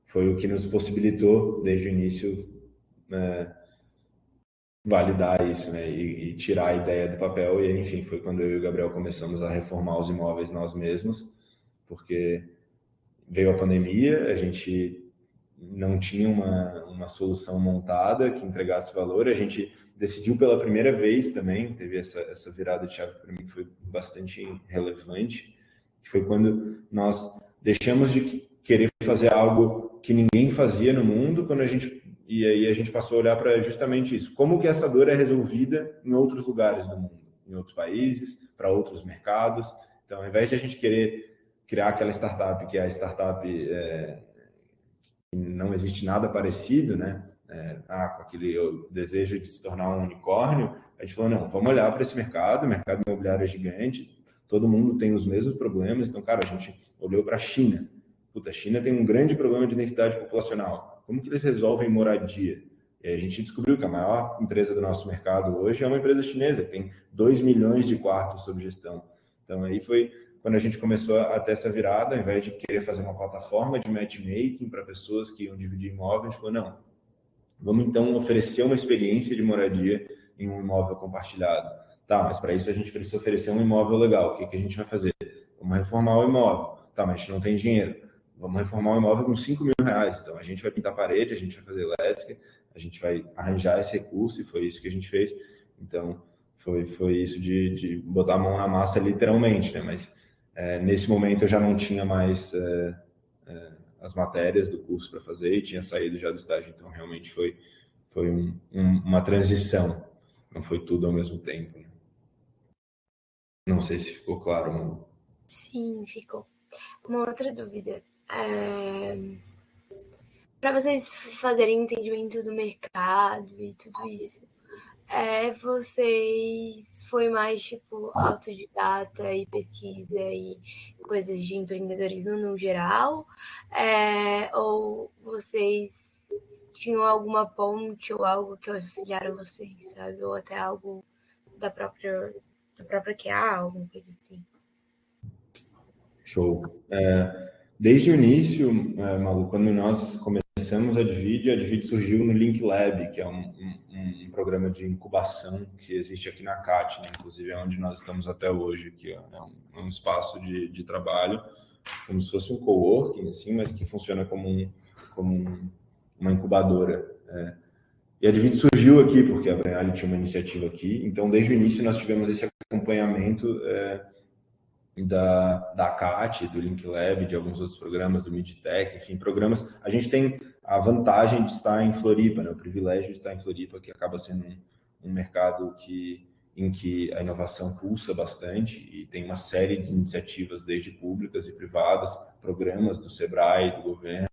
foi o que nos possibilitou desde o início validar isso, né, e tirar a ideia do papel. E enfim, foi quando eu e o Gabriel começamos a reformar os imóveis nós mesmos, porque veio a pandemia, a gente não tinha uma solução montada que entregasse valor. A gente decidiu pela primeira vez também, teve essa virada de chave para mim que foi bastante relevante, que foi quando nós deixamos de querer fazer algo que ninguém fazia no mundo, e aí a gente passou a olhar para justamente isso, como que essa dor é resolvida em outros lugares do mundo, em outros países, para outros mercados. Então, ao invés de a gente querer criar aquela startup que é a startup não existe nada parecido, né? Com aquele desejo de se tornar um unicórnio, a gente falou, não, vamos olhar para esse mercado, o mercado imobiliário é gigante, todo mundo tem os mesmos problemas. Então, cara, a gente olhou para a China. Puta, a China tem um grande problema de densidade populacional. Como que eles resolvem moradia? E aí a gente descobriu que a maior empresa do nosso mercado hoje é uma empresa chinesa, que tem 2 milhões de quartos sob gestão. Então, aí foi quando a gente começou a ter essa virada. Ao invés de querer fazer uma plataforma de matchmaking para pessoas que iam dividir imóvel, a gente falou, não, vamos então oferecer uma experiência de moradia em um imóvel compartilhado. Tá, mas para isso a gente precisa oferecer um imóvel legal. O que a gente vai fazer? Vamos reformar o imóvel. Tá, mas a gente não tem dinheiro. Vamos reformar o imóvel com 5 mil reais. Então a gente vai pintar a parede, a gente vai fazer elétrica, a gente vai arranjar esse recurso, e foi isso que a gente fez. Então foi isso de botar a mão na massa literalmente, né? Mas nesse momento eu já não tinha mais as matérias do curso para fazer e tinha saído já do estágio. Então realmente foi uma transição, não foi tudo ao mesmo tempo, né? Não sei se ficou claro, Manu. Sim, ficou. Uma outra dúvida. Para vocês fazerem entendimento do mercado e tudo isso, vocês foi mais tipo autodidata e pesquisa e coisas de empreendedorismo no geral? Ou vocês tinham alguma ponte ou algo que auxiliaram vocês, sabe? Ou até algo da própria QA, alguma coisa assim? Show. Desde o início, Malu, quando nós começamos a Advid surgiu no Link Lab, que é um programa de incubação que existe aqui na CAT, né? Inclusive é onde nós estamos até hoje, que é um espaço de trabalho, como se fosse um coworking, assim, mas que funciona como uma incubadora. E a Advid surgiu aqui porque a Branholi tinha uma iniciativa aqui. Então, desde o início, nós tivemos esse acompanhamento da CAT, do Link Lab, de alguns outros programas, do MidTech, enfim, programas. A gente tem a vantagem de estar em Floripa, né? O privilégio de estar em Floripa, que acaba sendo um mercado em que a inovação pulsa bastante e tem uma série de iniciativas, desde públicas e privadas, programas do Sebrae, do governo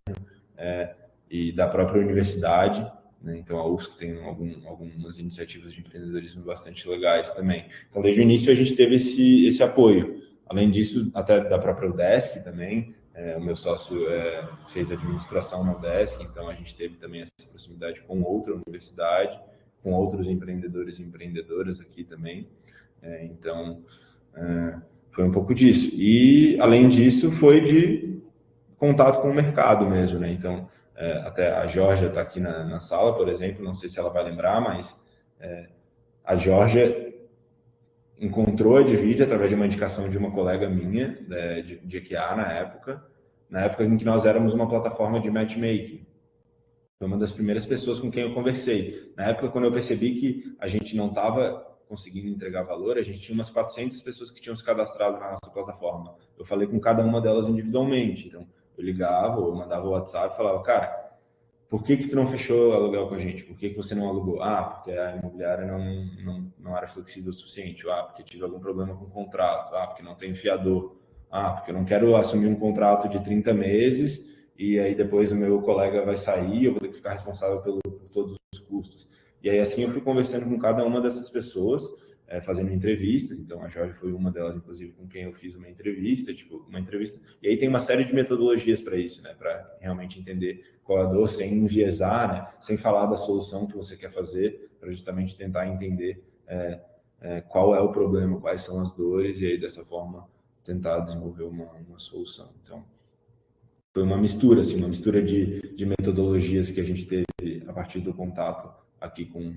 e da própria universidade, né? Então, a UFSC tem algumas iniciativas de empreendedorismo bastante legais também. Então, desde o início, a gente teve esse apoio. Além disso, até da própria UDESC também, o meu sócio fez administração na UDESC, então a gente teve também essa proximidade com outra universidade, com outros empreendedores e empreendedoras aqui também. Então, foi um pouco disso. E, além disso, foi de contato com o mercado mesmo, né? Então, até a Georgia está aqui na sala, por exemplo, não sei se ela vai lembrar, mas a Georgia encontrou a Advid através de uma indicação de uma colega minha, de EQA na época em que nós éramos uma plataforma de matchmaking. Foi uma das primeiras pessoas com quem eu conversei. Na época, quando eu percebi que a gente não estava conseguindo entregar valor, a gente tinha umas 400 pessoas que tinham se cadastrado na nossa plataforma. Eu falei com cada uma delas individualmente. Então, eu ligava ou mandava o WhatsApp e falava, cara, por que tu não fechou aluguel com a gente? Por que você não alugou? Porque a imobiliária não era flexível o suficiente. Porque tive algum problema com o contrato. Porque não tem fiador. Porque eu não quero assumir um contrato de 30 meses e aí depois o meu colega vai sair, eu vou ter que ficar responsável por todos os custos. E aí assim eu fui conversando com cada uma dessas pessoas, fazendo entrevistas. Então, a Jorge foi uma delas, inclusive, com quem eu fiz uma entrevista. E aí tem uma série de metodologias para isso, né? Para realmente entender qual é a dor, sem enviesar, né? Sem falar da solução que você quer fazer, para justamente tentar entender qual é o problema, quais são as dores, e aí, dessa forma, tentar desenvolver uma solução. Então, foi uma mistura, assim, uma mistura de metodologias que a gente teve a partir do contato aqui com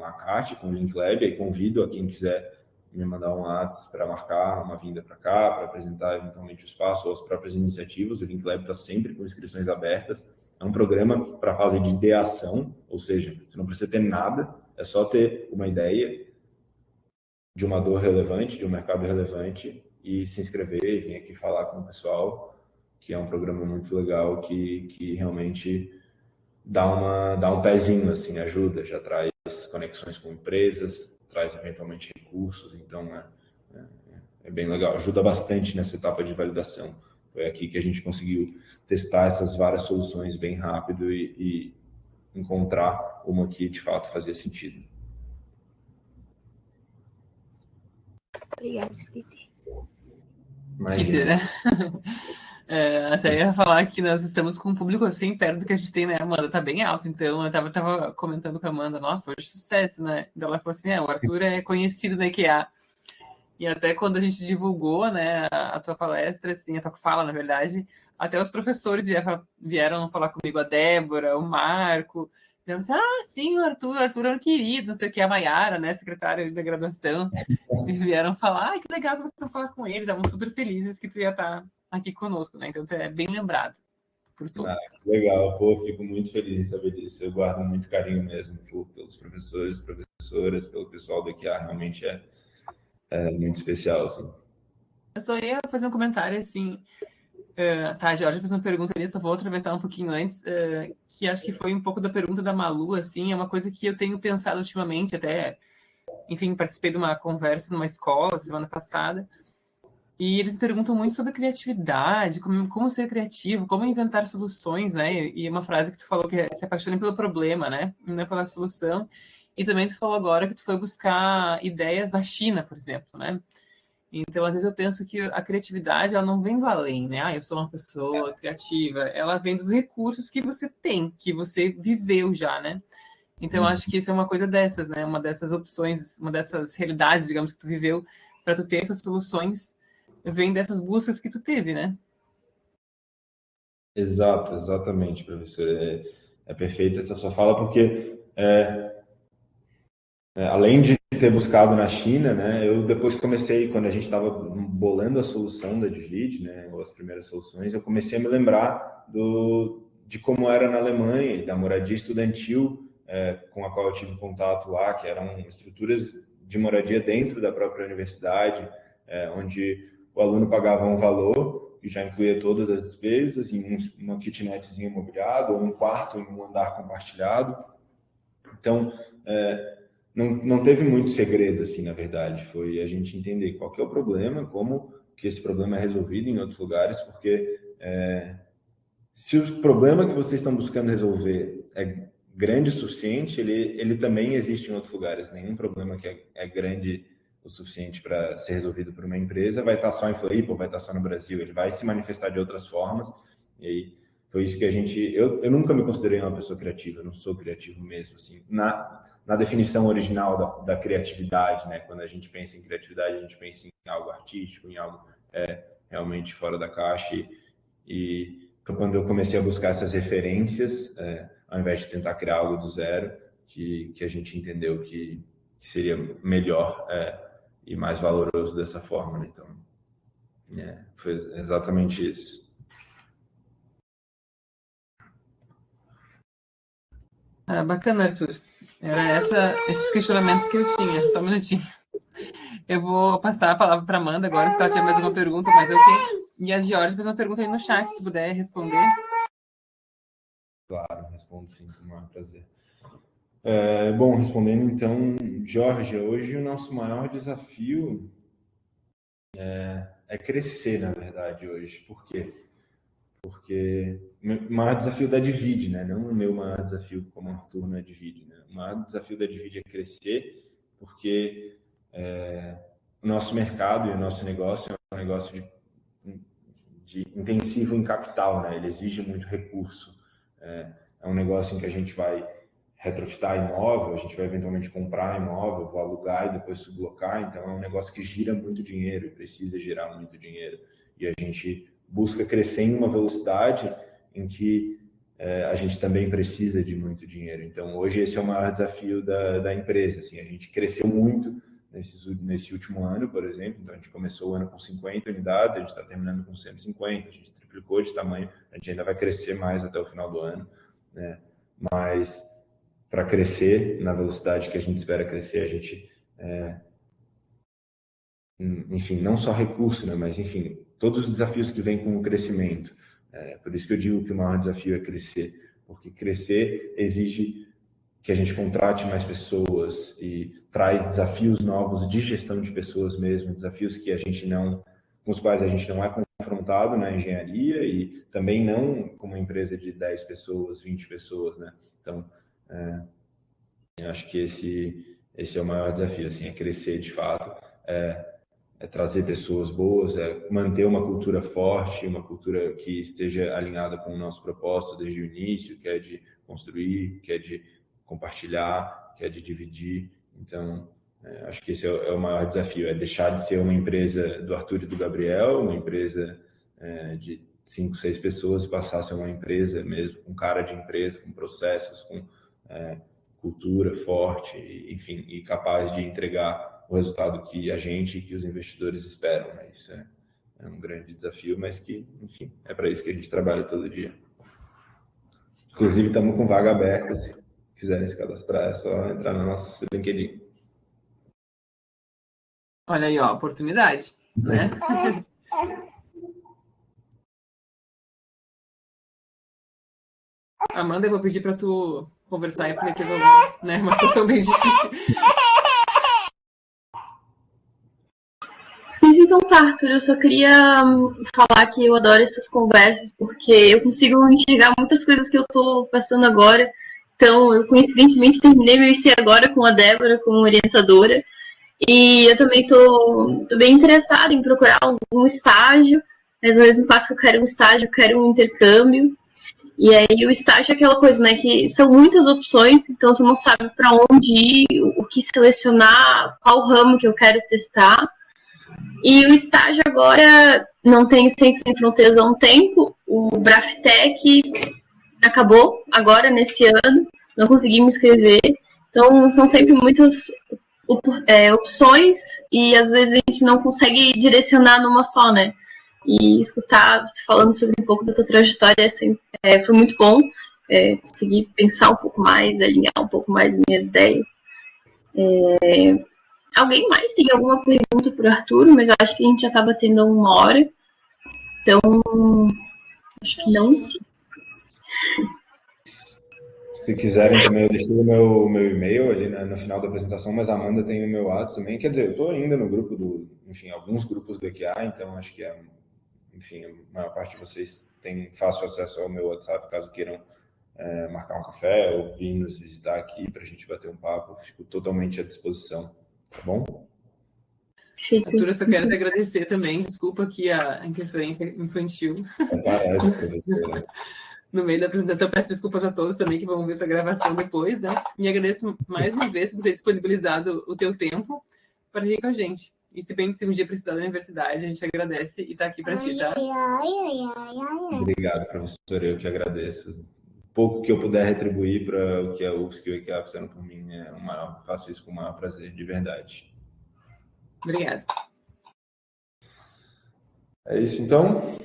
a CAT, com o Linklab. E convido a quem quiser me mandar um WhatsApp para marcar uma vinda para cá, para apresentar eventualmente o espaço ou as próprias iniciativas. O Linklab está sempre com inscrições abertas. É um programa para fase de ideação, ou seja, você não precisa ter nada, é só ter uma ideia de uma dor relevante, de um mercado relevante, e se inscrever e vir aqui falar com o pessoal, que é um programa muito legal, que realmente dá um pezinho, assim, ajuda, já traz conexões com empresas, traz eventualmente recursos. Então é bem legal, ajuda bastante nessa etapa de validação. Foi aqui que a gente conseguiu testar essas várias soluções bem rápido e encontrar uma que de fato fazia sentido. Obrigada, Skitter. Skitter, né? Até ia falar que nós estamos com um público assim, perto do que a gente tem, né, Amanda? Tá bem alto. Então, eu tava comentando com a Amanda, nossa, hoje sucesso, né? Então, ela falou assim, o Arthur é conhecido na IKEA. E até quando a gente divulgou, né, a tua palestra, assim, a tua fala, na verdade, até os professores vieram falar comigo, a Débora, o Marco, vieram assim, sim, o Arthur é um querido, não sei o que, a Maiara, né, secretária da graduação, e vieram falar, que legal que vocês estão falando com ele, estavam super felizes que tu ia estar aqui conosco, né, então tu é bem lembrado por todos. Legal, pô, fico muito feliz em saber disso, eu guardo muito carinho mesmo pelos professores, professoras, pelo pessoal do IKEA, realmente é muito especial, assim. Eu só ia fazer um comentário, assim, tá, a Georgia fez uma pergunta ali, só vou atravessar um pouquinho antes, que acho que foi um pouco da pergunta da Malu, assim, é uma coisa que eu tenho pensado ultimamente, até, enfim, participei de uma conversa numa escola semana passada, e eles perguntam muito sobre criatividade, como ser criativo, como inventar soluções, né, e uma frase que tu falou que é se apaixone pelo problema, né, não é pela solução, e também tu falou agora que tu foi buscar ideias na China, por exemplo, né. Então, às vezes eu penso que a criatividade, ela não vem do além, né? Eu sou uma pessoa criativa. Ela vem dos recursos que você tem, que você viveu já, né? Então, acho que isso é uma coisa dessas, né? Uma dessas opções, uma dessas realidades, digamos, que tu viveu, para tu ter essas soluções, vem dessas buscas que tu teve, né? Exatamente, professor. É perfeita essa sua fala, porque além de ter buscado na China, né, eu depois comecei, quando a gente estava bolando a solução da Divid, né, ou as primeiras soluções, eu comecei a me lembrar de como era na Alemanha, da moradia estudantil, com a qual eu tive contato lá, que eram estruturas de moradia dentro da própria universidade, onde o aluno pagava um valor que já incluía todas as despesas, em uma kitnetzinha imobiliada, ou um quarto em um andar compartilhado. Então, não teve muito segredo, assim, na verdade. Foi a gente entender qual que é o problema, como que esse problema é resolvido em outros lugares, porque se o problema que vocês estão buscando resolver é grande o suficiente, ele também existe em outros lugares. Nenhum problema que é grande o suficiente para ser resolvido por uma empresa vai estar só em Floripa, vai estar só no Brasil. Ele vai se manifestar de outras formas. E aí foi isso que a gente... Eu nunca me considerei uma pessoa criativa, eu não sou criativo mesmo, assim. Na definição original da criatividade, né? Quando a gente pensa em criatividade, a gente pensa em algo artístico, em algo realmente fora da caixa. E quando eu comecei a buscar essas referências, ao invés de tentar criar algo do zero, que a gente entendeu que seria melhor e mais valoroso dessa forma, né? Então, foi exatamente isso. Bacana, Arthur. Era esses questionamentos que eu tinha. Só um minutinho. Eu vou passar a palavra para Amanda agora, se ela tiver mais uma pergunta, mas eu tenho. E a Georgia fez uma pergunta aí no chat, se puder responder. Claro, respondo sim, com o maior prazer. Bom, respondendo então, Georgia, hoje o nosso maior desafio é crescer, na verdade, hoje. Por quê? Porque o maior desafio da Divid, né? Não o meu maior desafio como Arthur na Divid, né? O maior desafio da Divid é crescer, porque o nosso mercado e o nosso negócio é um negócio de intensivo em capital, né? Ele exige muito recurso. É um negócio em que a gente vai retrofitar imóvel, a gente vai eventualmente comprar imóvel, vou alugar e depois sublocar, então é um negócio que gira muito dinheiro e precisa girar muito dinheiro. E a gente busca crescer em uma velocidade em que a gente também precisa de muito dinheiro. Então, hoje esse é o maior desafio da empresa. Assim, a gente cresceu muito nesse último ano, por exemplo. Então, a gente começou o ano com 50 unidades, a gente está terminando com 150, a gente triplicou de tamanho, a gente ainda vai crescer mais até o final do ano, né? Mas para crescer na velocidade que a gente espera crescer, a gente, enfim, não só recurso, né? Mas, enfim, todos os desafios que vêm com o crescimento. Por isso que eu digo que o maior desafio é crescer, porque crescer exige que a gente contrate mais pessoas e traz desafios novos de gestão de pessoas mesmo, desafios que a gente não, com os quais a gente não é confrontado na engenharia e também não com uma empresa de 10 pessoas, 20 pessoas, né? Então, eu acho que esse é o maior desafio, assim, é crescer de fato, é trazer pessoas boas, é manter uma cultura forte, uma cultura que esteja alinhada com o nosso propósito desde o início, que é de construir, que é de compartilhar, que é de dividir. Então, acho que esse é o maior desafio, é deixar de ser uma empresa do Arthur e do Gabriel, uma empresa de 5, 6 pessoas e passar a ser uma empresa mesmo, com cara de empresa, com processos, com cultura forte, enfim, e capaz de entregar o resultado que a gente e que os investidores esperam, né? Isso é um grande desafio, mas que, enfim, é para isso que a gente trabalha todo dia. Inclusive, estamos com vaga aberta, se quiserem se cadastrar, é só entrar no nosso LinkedIn. Olha aí, ó, oportunidade, né? Amanda, eu vou pedir para tu conversar aí, porque teve uma situação bem difícil. Mas então tá, Arthur, eu só queria falar que eu adoro essas conversas, porque eu consigo enxergar muitas coisas que eu tô passando agora. Então, eu coincidentemente terminei meu IC agora com a Débora, como orientadora, e eu também tô bem interessada em procurar algum estágio, mas ao mesmo passo que eu quero um estágio, eu quero um intercâmbio. E aí o estágio é aquela coisa, né, que são muitas opções, então tu não sabe para onde ir, o que selecionar, qual ramo que eu quero testar. E o estágio agora não tem Ciências Sem Fronteiras há um tempo, o Braftec acabou agora nesse ano, não consegui me inscrever, então são sempre muitas opções e às vezes a gente não consegue direcionar numa só, né? E escutar você falando sobre um pouco da tua trajetória foi muito bom, conseguir pensar um pouco mais, alinhar um pouco mais minhas ideias. Alguém mais tem alguma pergunta para o Arthur? Mas acho que a gente já está batendo 1 hora. Então, acho que não. Se quiserem também, eu deixei o meu e-mail ali no final da apresentação, mas a Amanda tem o meu WhatsApp também. Quer dizer, eu estou ainda no grupo enfim, alguns grupos do EQA, então acho que enfim, a maior parte de vocês tem fácil acesso ao meu WhatsApp, caso queiram marcar um café ou vir nos visitar aqui para a gente bater um papo. Fico totalmente à disposição, tá bom? Arthur, eu só quero te agradecer também. Desculpa aqui a interferência infantil. Parece, professora. No meio da apresentação, peço desculpas a todos também que vão ver essa gravação depois, né? E agradeço mais uma vez por ter disponibilizado o teu tempo para ir com a gente. E se bem que se um dia precisar da universidade, a gente agradece e está aqui para ti, tá? Obrigado, professora. Eu que agradeço. Pouco que eu puder retribuir para o que a UFSC e o EQA fizeram por mim, faço isso com o maior prazer, de verdade. Obrigada. É isso, então.